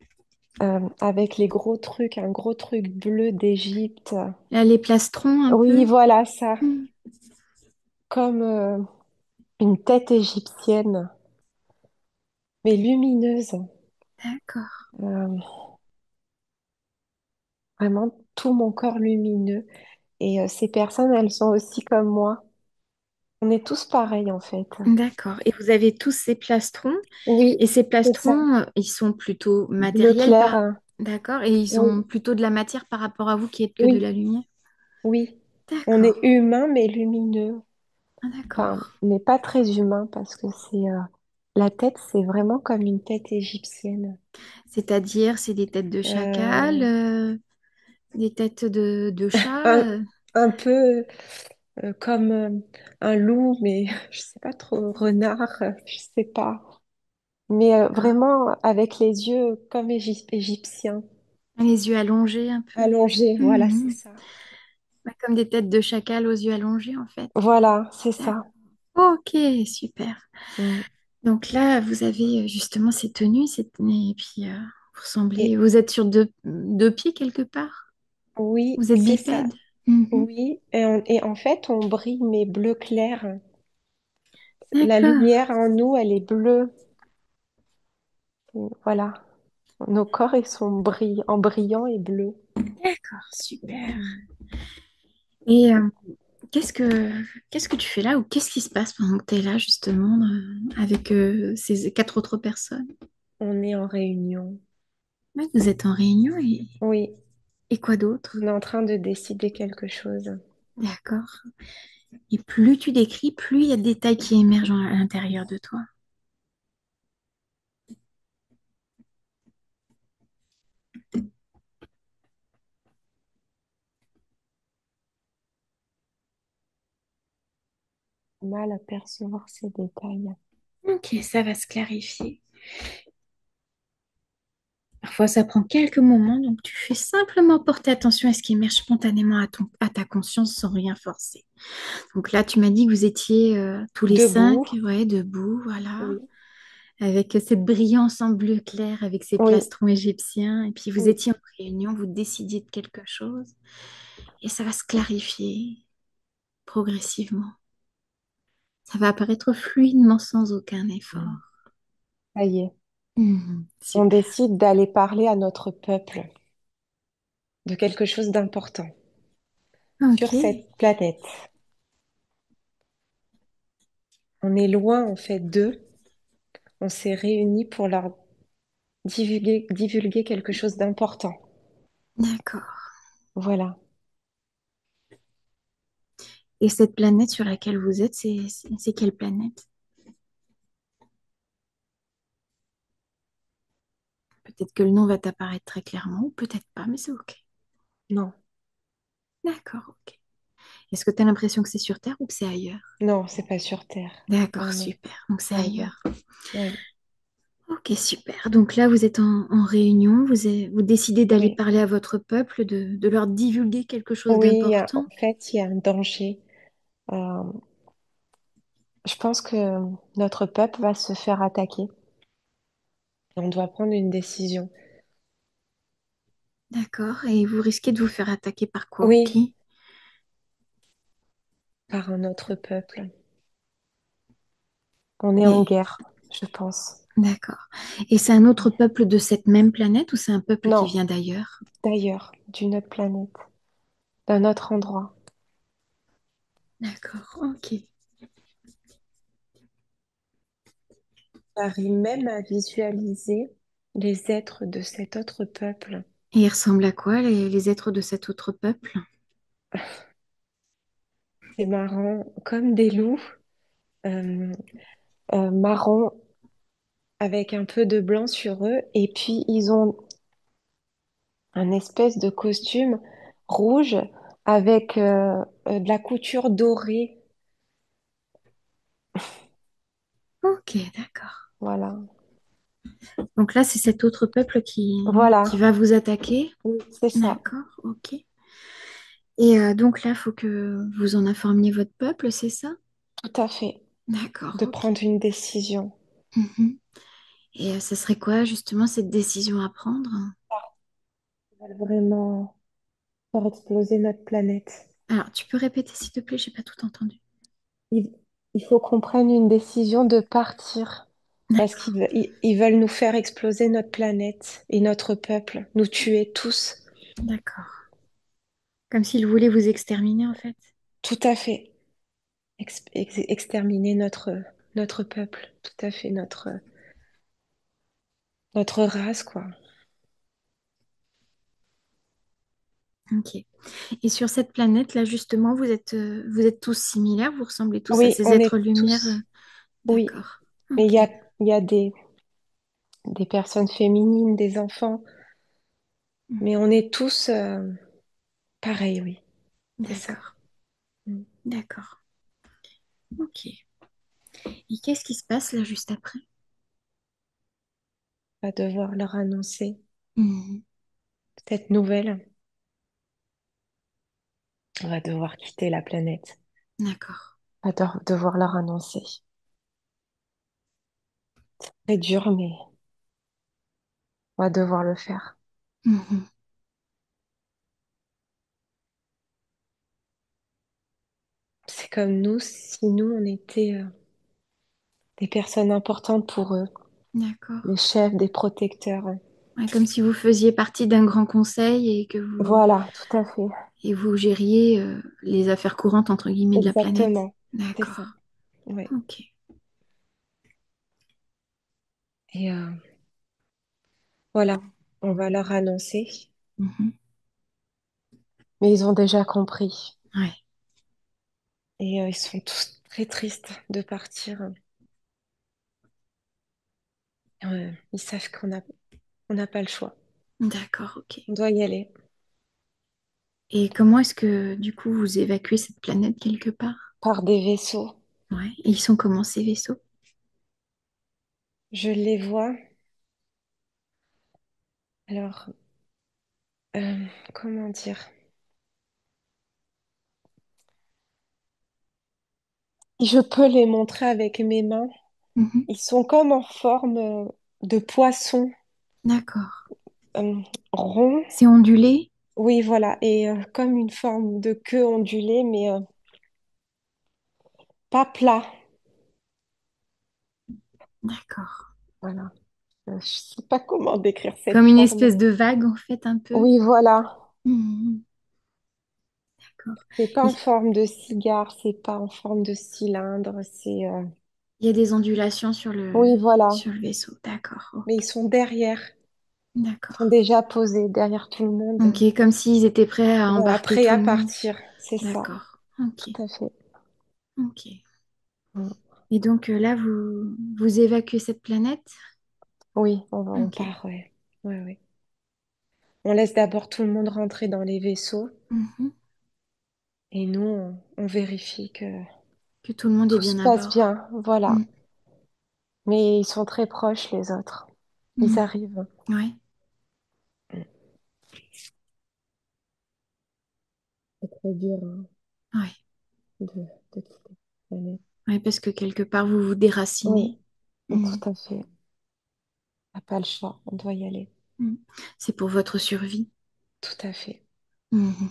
avec les gros trucs, un gros truc bleu d'Égypte. Là, les plastrons, un Oui, peu? voilà ça, Hmm, comme une tête égyptienne, mais lumineuse. d'accord, Euh, Vraiment tout mon corps lumineux. Et ces personnes, elles sont aussi comme moi. On est tous pareils en fait. d'accord. Et vous avez tous ces plastrons? Oui, Et ces c'est ça. plastrons, ils sont plutôt Bleu matériels, clair, pas... hein. D'accord? Et ils sont Oui, plutôt de la matière par rapport à vous qui êtes que de oui, la lumière? oui. On est D'accord. humain mais lumineux. Ah, Enfin, d'accord. mais pas très humain parce que c'est la tête, c'est vraiment comme une tête égyptienne. C'est-à-dire, c'est des têtes de chacal, Euh, des têtes de chat. un, un peu comme un loup, mais je sais pas trop, renard, je sais pas. Mais D'accord. vraiment avec les yeux comme égyptiens, Les yeux allongés un peu. allongés, voilà, c'est Mhm. ça. Ouais, comme des têtes de chacal aux yeux allongés, en fait. Voilà, c'est D'accord. ça. Ok, super. Mm. Donc là, vous avez justement ces tenues, et puis vous ressemblez, Et vous êtes sur deux pieds quelque part? oui, Vous êtes c'est ça. bipède? Mhm. Oui, et en fait, on brille, mais bleu clair. La D'accord, lumière en nous, elle est bleue. Voilà. Nos corps, ils sont en brillant et bleu. d'accord, super. Mm. Et qu'est-ce que tu fais là ou qu'est-ce qui se passe pendant que tu es là justement avec ces 4 autres personnes? On est en réunion. Ouais, vous êtes en réunion Oui, et quoi on d'autre? est en train de décider quelque chose. D'accord. Et plus tu décris, plus il y a de détails qui émergent à l'intérieur de toi. mal à percevoir ces détails. Ok, ça va se clarifier. Parfois, ça prend quelques moments, donc tu fais simplement porter attention à ce qui émerge spontanément à ta conscience sans rien forcer. Donc là, tu m'as dit que vous étiez tous les Debout, cinq, ouais, debout, voilà, oui, avec cette brillance en bleu clair, avec ces oui, plastrons égyptiens. Et puis vous oui. étiez en réunion, vous décidiez de quelque chose, et ça va se clarifier progressivement. Ça va apparaître fluidement sans aucun Mm. effort. Ça y est, on Super. décide d'aller parler à notre peuple de quelque chose d'important Ok, sur cette planète. On est loin en fait d'eux. On s'est réunis pour leur divulguer quelque chose d'important. d'accord. Voilà. Et cette planète sur laquelle vous êtes, c'est quelle planète? Peut-être que le nom va t'apparaître très clairement, ou peut-être pas, mais c'est ok. Non, D'accord, ok. Est-ce que tu as l'impression que c'est sur Terre ou que c'est ailleurs? non, c'est pas sur Terre. D'accord, Non, non, super. Donc c'est ailleurs. ailleurs. Oui, Ok, super. Donc là, vous êtes en réunion, vous décidez d'aller oui. parler à votre peuple, de leur divulguer quelque chose Oui, en d'important. fait, il y a un danger. Euh, je pense que notre peuple va se faire attaquer. On doit prendre une décision. D'accord. Et vous risquez de vous faire attaquer par quoi ou Oui, qui? par un autre peuple. On est en Et guerre, je pense. d'accord. Et c'est un autre peuple de cette même planète ou c'est un peuple qui Non, vient d'ailleurs? d'ailleurs, d'une autre planète, d'un autre endroit. D'accord, ok. Et J'arrive même à visualiser les êtres de cet autre peuple. ils ressemblent à quoi, les êtres de cet autre peuple? C'est marrant, comme des loups, euh, marron avec un peu de blanc sur eux. Et puis, ils ont un espèce de costume rouge avec de la couture dorée. Ok, d'accord. Voilà. Donc là, c'est cet autre peuple qui Voilà. va vous attaquer. Oui, c'est ça. D'accord, ok. Et donc là, il faut que vous en informiez votre peuple, c'est ça? Tout à fait. D'accord, De ok. prendre une décision. Mhm. Et ce serait quoi justement cette décision à prendre? Ils veulent vraiment faire exploser notre planète. Alors, tu peux répéter s'il te plaît, j'ai pas tout entendu. Il, il faut qu'on prenne une décision de partir parce D'accord, ils veulent nous faire exploser notre planète et notre peuple, nous tuer tous. d'accord. Comme s'ils voulaient vous exterminer en fait. Tout à fait. Exterminer notre peuple. Tout à fait. Notre race, quoi. Ok. Et sur cette planète là, justement, vous êtes tous similaires, vous ressemblez tous à Oui, ces on êtres est lumière. tous. Oui. D'accord. Mais Ok. il y a des personnes féminines, des enfants. Mais on est tous pareils, oui. C'est ça. D'accord. Mm. D'accord. Ok. Et qu'est-ce qui se passe là juste après? On va devoir leur annoncer Mhm. cette nouvelle. On va devoir quitter la planète. D'accord. On va devoir leur annoncer. C'est dur, mais on va devoir le faire. Mhm. C'est comme nous, si nous, on était des personnes importantes pour eux, D'accord. des chefs, des protecteurs. Ouais, comme si vous faisiez partie d'un grand conseil Voilà, tout à fait. et vous gériez les affaires courantes entre guillemets de la planète. Exactement. C'est ça. D'accord. Ouais. Ok. Et voilà, on va leur annoncer. Mhm. Mais ils ont déjà compris. Ouais. Et ils sont tous très tristes de partir. Ils savent on n'a pas le choix. D'accord. Ok. On doit y aller Et comment est-ce que du coup vous évacuez cette planète quelque part? par des vaisseaux. Ouais. Et ils sont comment ces vaisseaux? Je les vois. Alors, euh, comment dire? Je peux les montrer avec mes mains. Mhm. Ils sont comme en forme de poisson D'accord. euh, rond. C'est ondulé? Oui, voilà. Et comme une forme de queue ondulée, mais pas plat. D'accord. Voilà. Je sais pas comment décrire cette Comme une forme. espèce de vague en fait un peu. Oui, voilà. Mhm. D'accord. C'est pas en Il forme de cigare, c'est pas en forme de cylindre, c'est il y a des ondulations oui, voilà. sur le vaisseau. D'accord. Mais ils Ok. sont derrière. Ils sont D'accord. déjà posés derrière tout le monde. Ok, comme s'ils étaient prêts à Voilà, embarquer prêts tout à le monde. partir, c'est ça. D'accord. Ok. Tout à fait. Ok. Mm. Et donc là, vous évacuez cette planète? Oui, on Ok. part, ouais. Ouais, ouais. On laisse d'abord tout le monde rentrer dans les vaisseaux Mhm. et nous, on vérifie que Que tout le monde est tout se bien à passe bord. bien. Voilà. Mm. Mais ils sont très proches, les autres. Ils Mm. arrivent. Ouais. Mm. C'est très dur, hein, Ouais. de quitter la planète. Ouais, parce que quelque part, vous vous Oui, déracinez. Mm. tout à fait. On n'a pas le choix, on doit y aller. Mm. C'est pour votre survie. Tout à fait. Mhm.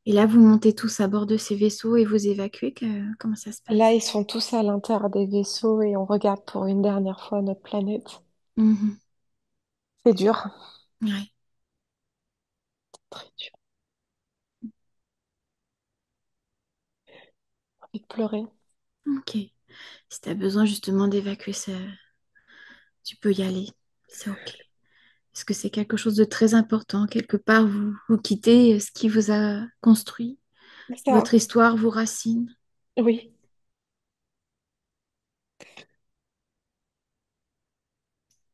Et là, vous montez tous à bord de ces vaisseaux et vous évacuez. Comment ça se Là, passe? ils sont tous à l'intérieur des vaisseaux et on regarde pour une dernière fois notre planète. Mhm. C'est dur, Ouais. très dur. J'ai envie de pleurer. Ok. Si tu as besoin justement d'évacuer ça, tu peux y aller. C'est ok. Parce que c'est quelque chose de très important. Quelque part, vous quittez ce qui vous a construit, Ça, votre histoire, vos racines. oui,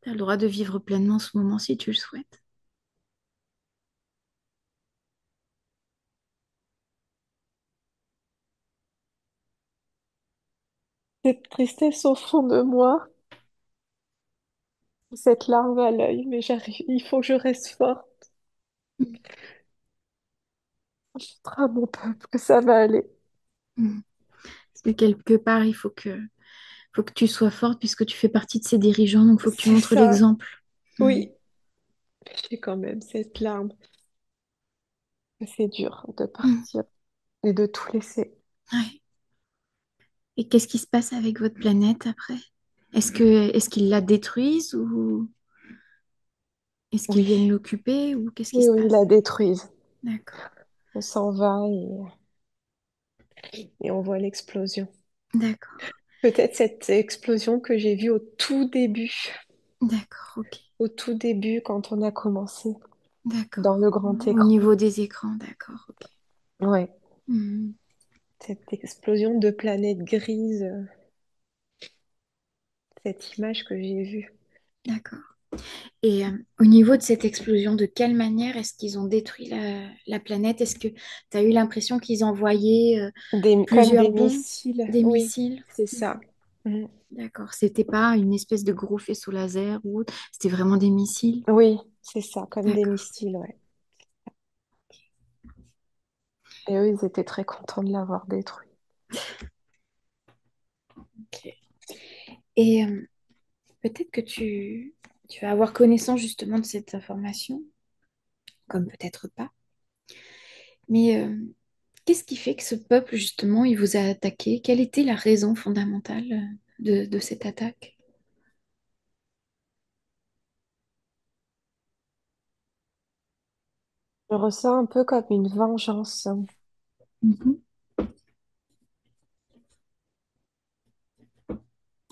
Tu as le droit de vivre pleinement ce moment si tu le souhaites. cette tristesse au fond de moi, cette larme à l'œil, mais j'arrive, il faut que je reste forte. Je montre à mon peuple que ça va aller. Mm. Parce que quelque part, faut que tu sois forte puisque tu fais partie de ces dirigeants, donc il faut que tu C'est montres ça, l'exemple. Mm. oui. J'ai quand même cette larme. C'est dur de Mm. partir et de tout laisser. Ouais. Et qu'est-ce qui se passe avec votre planète après? Est-ce qu'ils la détruisent ou est-ce qu'ils Oui, viennent l'occuper ou qu'est-ce qui oui, se oui, ils la passe? détruisent. D'accord, On s'en va et on voit l'explosion. d'accord, Peut-être cette explosion que j'ai vue d'accord, ok, au tout début quand on a commencé dans d'accord. le grand Au écran. niveau des écrans, d'accord, ok. Ouais, Mhm. cette explosion de planète grise, cette image que j'ai vue. D'accord. Et au niveau de cette explosion, de quelle manière est-ce qu'ils ont détruit la planète? Est-ce que tu as eu l'impression qu'ils envoyaient Comme plusieurs des bombes, missiles, des oui, missiles? c'est ça. Mm. D'accord. C'était pas une espèce de gros faisceau laser ou autre, c'était vraiment des missiles? Oui, c'est ça, comme des D'accord. missiles, ouais. Et eux, ils étaient très contents de l'avoir détruit. Ok. Et peut-être que tu vas avoir connaissance justement de cette information, comme peut-être pas. Mais qu'est-ce qui fait que ce peuple, justement, il vous a attaqué? Quelle était la raison fondamentale de cette attaque? Je ressens un peu comme une vengeance, Mhm.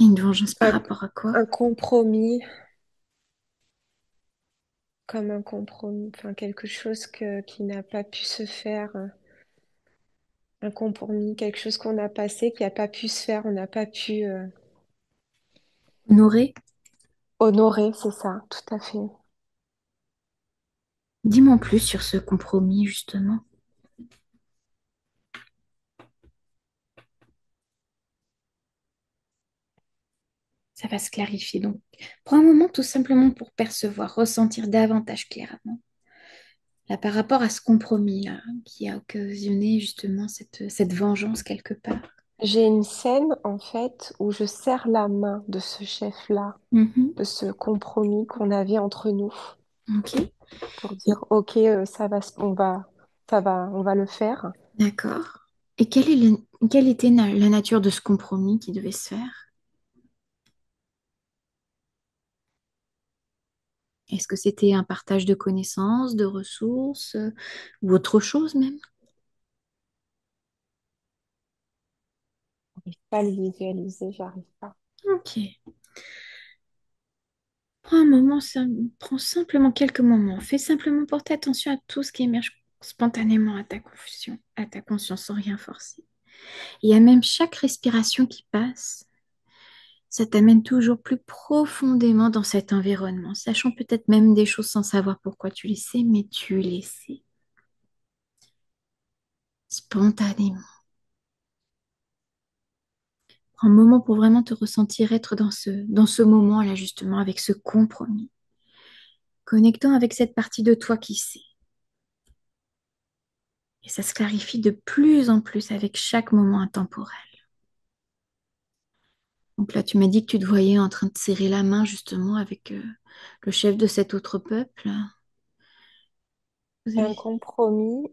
Une vengeance par un, rapport à quoi? un compromis, comme un compromis, enfin quelque chose qui n'a pas pu se faire, un compromis, quelque chose qu'on a passé, qui n'a pas pu se faire, on n'a pas pu Honoré? honorer, c'est ça, tout à fait. Dis-moi en plus sur ce compromis, justement. Ça va se clarifier. Donc, prends un moment tout simplement pour percevoir, ressentir davantage clairement. Là, par rapport à ce compromis-là, qui a occasionné justement cette vengeance quelque part. J'ai une scène, en fait, où je serre la main de ce chef-là, Mhm. de ce compromis qu'on avait entre nous, Ok. pour Et- dire, OK, ça va, on va le faire. D'accord. Et quelle était la nature de ce compromis qui devait se faire? Est-ce que c'était un partage de connaissances, de ressources, ou autre chose même? J'arrive pas à le visualiser, j'arrive pas. Ok. Prends un moment, prends simplement quelques moments. Fais simplement porter attention à tout ce qui émerge spontanément à ta confusion, à ta conscience, sans rien forcer. Et à même chaque respiration qui passe, ça t'amène toujours plus profondément dans cet environnement, sachant peut-être même des choses sans savoir pourquoi tu les sais, mais tu les sais spontanément. Prends un moment pour vraiment te ressentir être dans ce moment-là, justement, avec ce compromis, connectant avec cette partie de toi qui sait. Et ça se clarifie de plus en plus avec chaque moment intemporel. Donc là, tu m'as dit que tu te voyais en train de serrer la main, justement, avec le chef de cet autre peuple. Vous C'est un avez... compromis.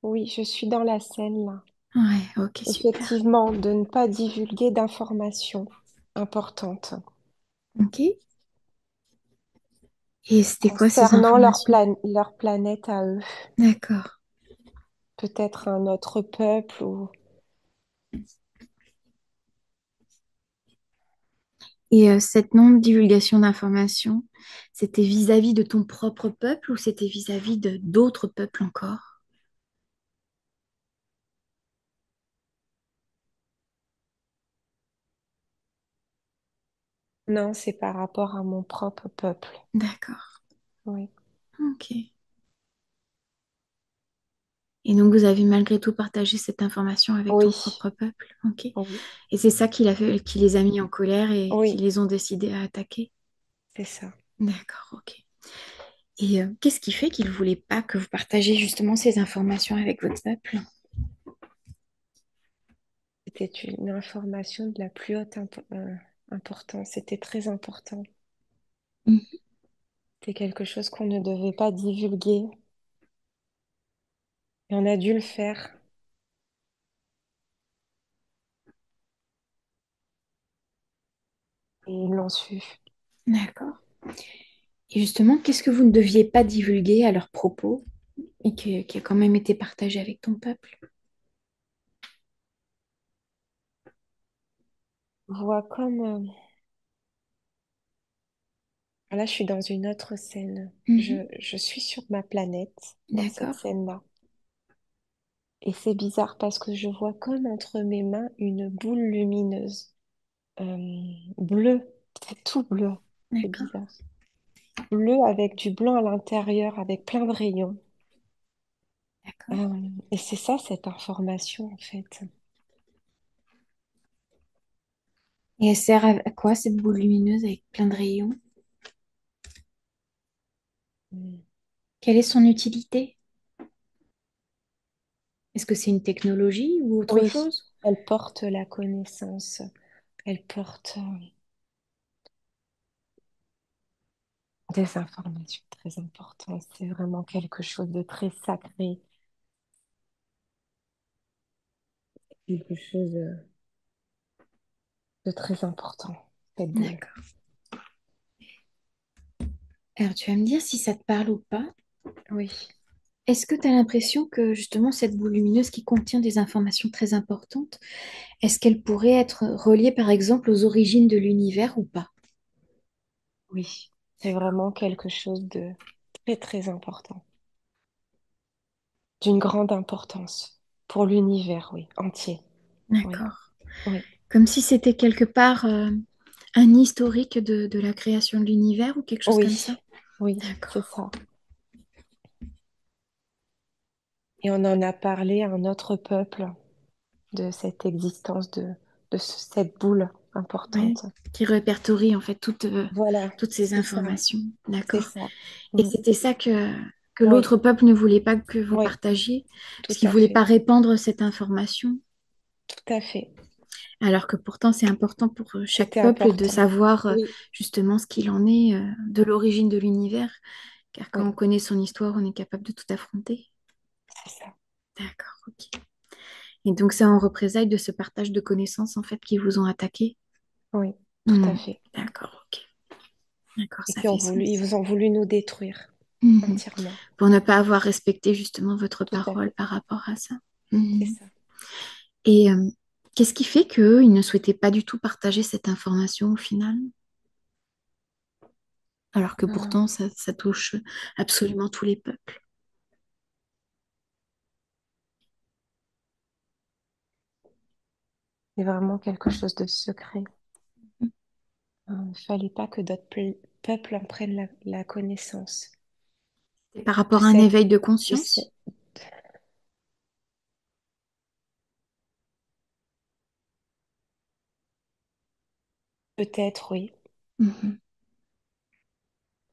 Oui, je suis dans la scène là. Ouais, ok, super. Effectivement, de ne pas divulguer d'informations importantes Ok. Et c'était quoi ces concernant informations? leur planète à eux. D'accord. Peut-être un autre peuple ou... Et cette non-divulgation d'informations, c'était vis-à-vis de ton propre peuple ou c'était vis-à-vis de d'autres peuples encore? Non, c'est par rapport à mon propre peuple. D'accord. Oui. Ok. Et donc vous avez malgré tout partagé cette information avec ton Oui, propre peuple. Ok. oui, Et c'est ça qui les a mis en colère et qui oui, les ont décidés à attaquer. c'est ça. D'accord, ok. Et qu'est-ce qui fait qu'ils ne voulaient pas que vous partagiez justement ces informations avec votre peuple? C'était une information de la plus haute importance. C'était très important. Mhm. C'était quelque chose qu'on ne devait pas divulguer. Et on a dû le faire. Et ils l'ont su. D'accord. Et justement, qu'est-ce que vous ne deviez pas divulguer à leur propos et qui a quand même été partagé avec ton peuple? On voit comme... là, je suis dans une autre scène. Mhm. Je suis sur ma planète dans cette D'accord, scène-là. Et c'est bizarre parce que je vois comme entre mes mains une boule lumineuse. Bleue. C'est tout bleu. C'est d'accord, bizarre. Bleu avec du blanc à l'intérieur, avec plein de rayons. d'accord. Et c'est ça, cette information, en fait. Et elle sert à quoi cette boule lumineuse avec plein de rayons? Mm. Quelle est son utilité? Est-ce que c'est une technologie ou autre Oui, chose? elle porte la connaissance. Elle porte des informations très importantes. C'est vraiment quelque chose de très sacré. Quelque chose de très important, cette boule. D'accord. Alors tu vas me dire si ça te parle ou pas. Oui, Est-ce que tu as l'impression que justement cette boule lumineuse qui contient des informations très importantes, est-ce qu'elle pourrait être reliée par exemple aux origines de l'univers ou pas? oui. C'est vraiment quelque chose de très, très important. D'une grande importance pour l'univers, oui, entier. Oui, D'accord. oui, Comme si c'était quelque part un historique de la création de l'univers ou quelque chose comme ça? oui, oui, c'est D'accord. ça. Et on en a parlé à un autre peuple de cette existence de cette boule. Ouais. importante. Qui répertorie en fait Voilà, toutes ces c'est ça, informations. c'est D'accord. ça. Et Mm. c'était ça que Oui, l'autre peuple ne voulait pas que vous oui, partagiez, tout parce qu'il ne à voulait pas fait, répandre cette information, tout à fait. alors que pourtant c'est important pour chaque C'était peuple de important. savoir Oui, justement ce qu'il en est de l'origine de l'univers, car quand oui, on connaît son histoire, on est capable de tout affronter. c'est ça. D'accord, ok. Et donc c'est en représailles de ce partage de connaissances en fait qui vous ont attaqué. Oui, tout à Hmm. fait. D'accord, ok. D'accord, Et ça qui ont fait voulu, ils sens. vous ont voulu nous détruire Mhm. entièrement. Pour ne pas avoir respecté justement votre Tout à parole fait, par rapport à ça. c'est Mhm. ça. Et qu'est-ce qui fait qu'eux, ils ne souhaitaient pas du tout partager cette information au final, alors que Euh, pourtant ça touche absolument tous les peuples. C'est vraiment quelque chose de secret. Il ne fallait pas que d'autres peuples en prennent la connaissance. Et par De rapport à un cette, éveil de de ce- conscience. Peut-être, oui, Mhm.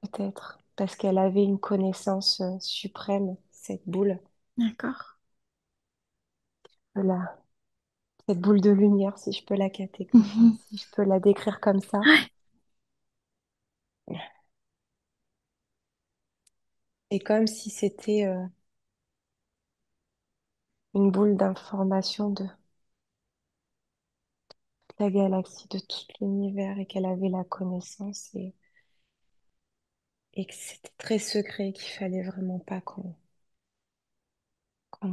peut-être. Parce qu'elle avait une connaissance suprême, cette boule. D'accord. Voilà. Cette boule de lumière, si je peux enfin, Mhm. si je peux la décrire comme ça. Ouais. Et comme si c'était une boule d'information de la galaxie, de tout l'univers, et qu'elle avait la connaissance, et que c'était très secret, qu'il fallait vraiment pas qu'on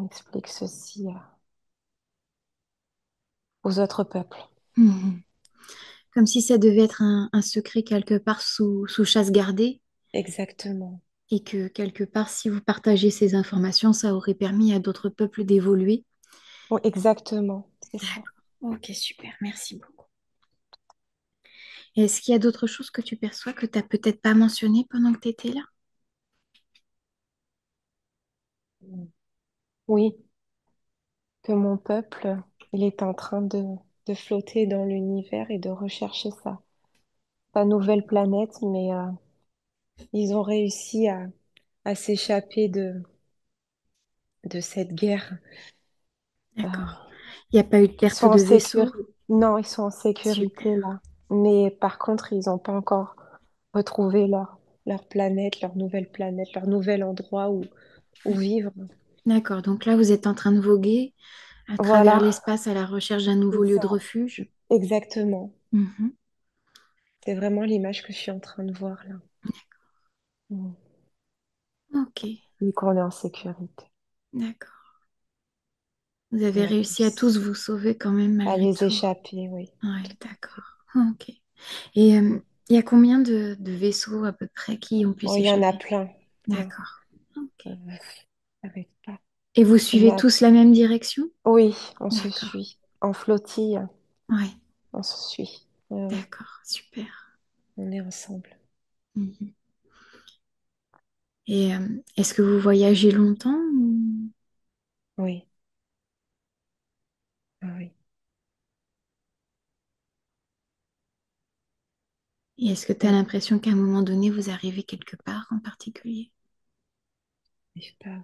explique ceci aux autres peuples. Mhm. Comme si ça devait être un secret quelque part sous chasse gardée, Exactement. et que quelque part, si vous partagez ces informations, ça aurait permis à d'autres peuples d'évoluer. Oui, exactement, c'est ça. D'accord. Ok, super, merci beaucoup. Et est-ce qu'il y a d'autres choses que tu perçois que tu n'as peut-être pas mentionnées pendant que tu étais là? Oui, que mon peuple, il est en train de flotter dans l'univers et de rechercher sa nouvelle planète, mais ils ont réussi à s'échapper de cette guerre. D'accord. Euh, Il n'y a pas eu de ils sont perte en de vaisseau? sécurité. Non, ils sont en Super. sécurité là. Mais par contre, ils n'ont pas encore retrouvé leur planète, leur nouvelle planète, leur nouvel endroit où vivre. D'accord. Donc là, vous êtes en train de voguer à travers Voilà, l'espace à la recherche d'un c'est nouveau lieu de ça. refuge. Exactement. Mhm. C'est vraiment l'image que je suis en train de voir là. Mm. Ok. Vu qu'on est en sécurité. D'accord. Vous avez On a réussi à tous tous vous sauver quand même à malgré les tout. échapper, oui. Oui, Tout à fait. d'accord. Ok. Et Mm. il y a combien de vaisseaux à peu près qui ont pu Oh, il y en a s'échapper? plein, plein. D'accord. Ok. Euh, ça va être pas. Et vous Il y en suivez a. tous la même direction? Oui, on se D'accord. suit. En flottille, Oui, on se suit. Oui, oui, d'accord. Super. on est ensemble. Mhm. Et est-ce que vous voyagez longtemps Oui, ah oui. et est-ce que tu as Oui, l'impression qu'à un moment donné, vous arrivez quelque part en particulier? j'arrive pas.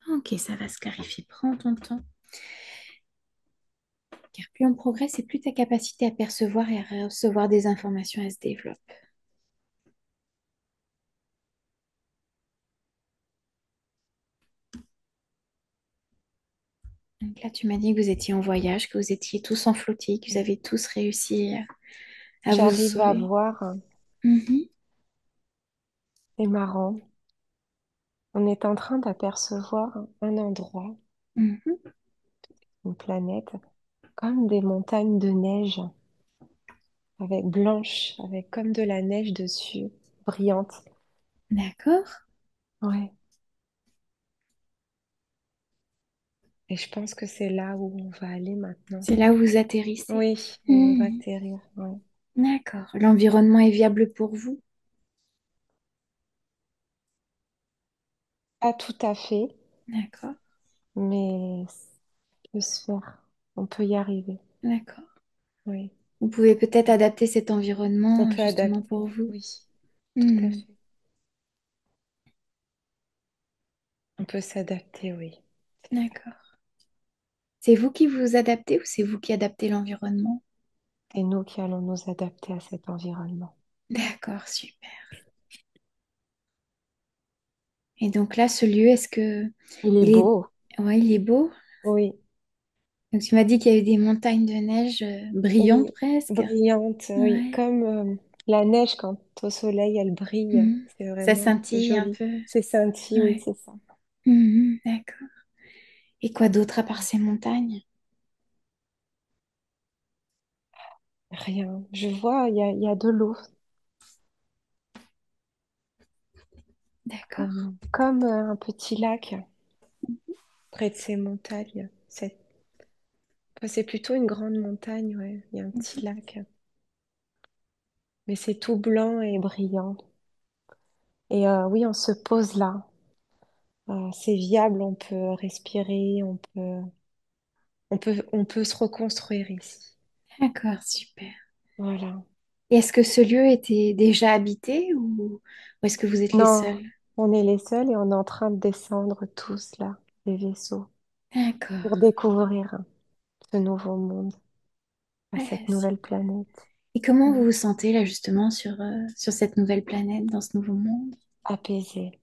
Ok, ça va se clarifier. Prends ton temps. Car plus on progresse et plus ta capacité à percevoir et à recevoir des informations, elle se développe. Donc là, tu m'as dit que vous étiez en voyage, que vous étiez tous en flottille, que vous avez tous réussi à vous J'arrive à sauver. voir, Mhm, c'est marrant, on est en train d'apercevoir un endroit, mhm. une planète, comme des montagnes de neige, avec blanche, avec comme de la neige dessus, brillante. D'accord. Ouais. Et je pense que c'est là où on va aller maintenant. C'est là où vous atterrissez. Oui, où on va Mhm. atterrir. Ouais. D'accord. L'environnement est viable pour vous? Pas tout à fait, D'accord. mais ça peut se faire. On peut y arriver. D'accord. Oui. Vous pouvez peut-être adapter cet On environnement peut justement adapter. pour vous. Oui, tout à Hmm, fait. On peut s'adapter, oui. C'est ça. d'accord. C'est vous qui vous adaptez ou c'est vous qui adaptez l'environnement? C'est nous qui allons nous adapter à cet environnement. D'accord, super. Et donc là, ce lieu, est-ce que Il est il est, beau. ouais, il est beau? Oui, Donc tu m'as dit qu'il y avait des montagnes de neige brillantes oui. presque. Brillante, oui. Ouais. Comme la neige quand au soleil elle brille. Mhm. C'est Ça vraiment, c'est scintille un joli. peu. C'est scintille, oui, Ouais. c'est ça. Mhm, d'accord. Et quoi d'autre à part ces montagnes? Rien. Je vois, il y a de l'eau. D'accord. Comme un petit lac près de ces montagnes. Enfin, c'est plutôt une grande montagne, ouais. Il y a un petit Mhm. lac. Mais c'est tout blanc et brillant. Et oui, on se pose là. C'est viable, on peut respirer, on peut se reconstruire ici. D'accord, super. Voilà. Et est-ce que ce lieu était déjà habité ou est-ce que vous êtes les Non, seuls? on est les seuls et on est en train de descendre tous là, les vaisseaux, D'accord. pour découvrir ce nouveau monde, à Ouais, cette nouvelle super. planète. Et comment Mm. vous vous sentez là justement sur cette nouvelle planète, dans ce nouveau monde? Apaisé,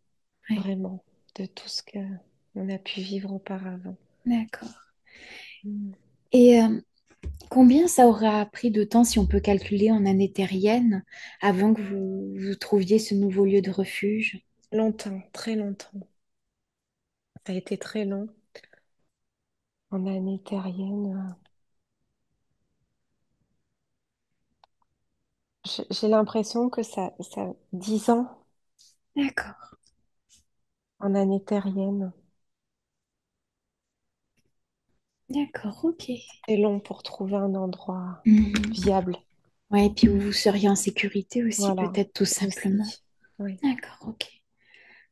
Ouais, vraiment, de tout ce que on a pu vivre auparavant. d'accord. Mm. Et combien ça aura pris de temps, si on peut calculer en années terriennes, avant que vous trouviez ce nouveau lieu de refuge? Longtemps, très longtemps. Ça a été très long. En année terrienne, j'ai l'impression que ça 10 ans D'accord, en année terrienne. d'accord, ok. C'est long pour trouver un endroit Mhm. viable. Ouais, et puis où vous seriez en sécurité aussi, Voilà, peut-être tout simplement. aussi. Oui, D'accord, ok.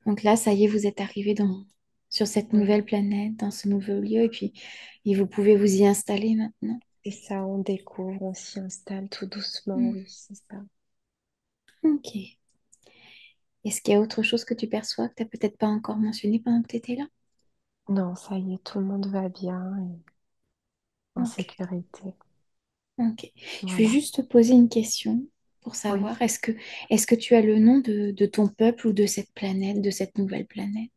Donc là, ça y est, vous êtes arrivé sur cette oui. nouvelle planète, dans ce nouveau lieu, et vous pouvez vous y installer maintenant. Et ça, on découvre, on s'y installe tout doucement, Hmm, oui, c'est ça. ok. Est-ce qu'il y a autre chose que tu perçois que tu n'as peut-être pas encore mentionné pendant que tu étais là? Non, ça y est, tout le monde va bien et en Ok, sécurité. ok. Je vais Voilà. juste te poser une question pour Oui. savoir, est-ce que tu as le nom de ton peuple ou de cette planète, de cette nouvelle planète?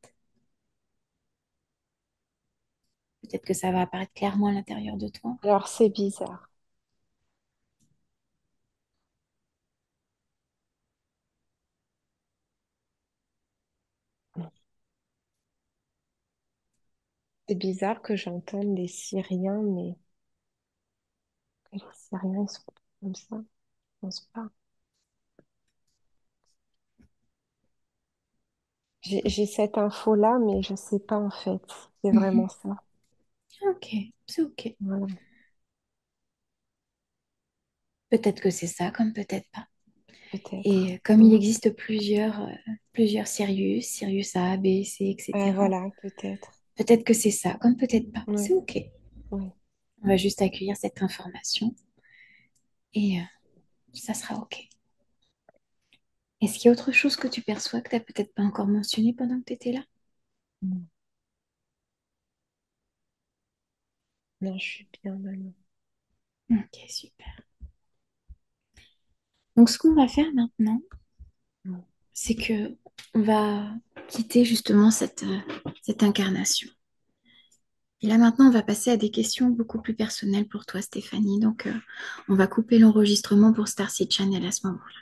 Peut-être que ça va apparaître clairement à l'intérieur de toi. Alors, c'est bizarre. C'est bizarre que j'entende des Syriens, mais que les Syriens, ils sont pas comme ça. Je pense pas. J'ai cette info-là, mais je sais pas en fait. C'est Mhm. vraiment ça. Ok, c'est ok. Voilà. Peut-être que c'est ça, comme peut-être pas. Peut-être. Et comme il Mm. existe plusieurs Sirius, Sirius A, B, C, etc., Voilà, peut-être. peut-être que c'est ça, comme peut-être pas. Oui, C'est OK. oui. On va juste accueillir cette information et ça sera OK. Est-ce qu'il y a autre chose que tu perçois que tu n'as peut-être pas encore mentionné pendant que tu étais là? Mm. Non, je suis bien maintenant. OK, super. Donc, ce qu'on va faire maintenant, Mm. c'est que on va quitter justement cette incarnation. Et là, maintenant, on va passer à des questions beaucoup plus personnelles pour toi, Stéphanie. Donc, on va couper l'enregistrement pour Starseed Channel à ce moment-là.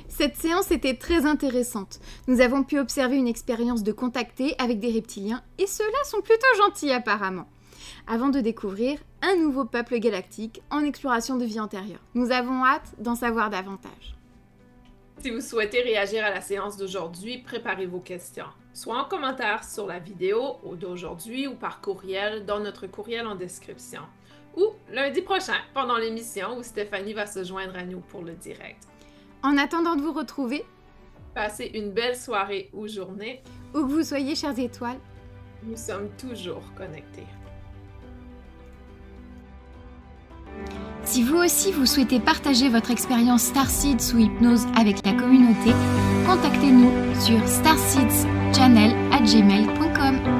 Cette séance était très intéressante. Nous avons pu observer une expérience de contacter avec des reptiliens et ceux-là sont plutôt gentils apparemment. Avant de découvrir un nouveau peuple galactique en exploration de vie antérieure. Nous avons hâte d'en savoir davantage. Si vous souhaitez réagir à la séance d'aujourd'hui, préparez vos questions, soit en commentaire sur la vidéo d'aujourd'hui ou par courriel dans notre courriel en description, ou lundi prochain pendant l'émission où Stéphanie va se joindre à nous pour le direct. En attendant de vous retrouver, Passez une belle soirée ou journée. où que vous soyez, chères 'étoiles, Nous sommes toujours connectés. Si vous aussi vous souhaitez partager votre expérience Starseed sous hypnose avec la communauté, contactez-nous sur starseedschannel@gmail.com.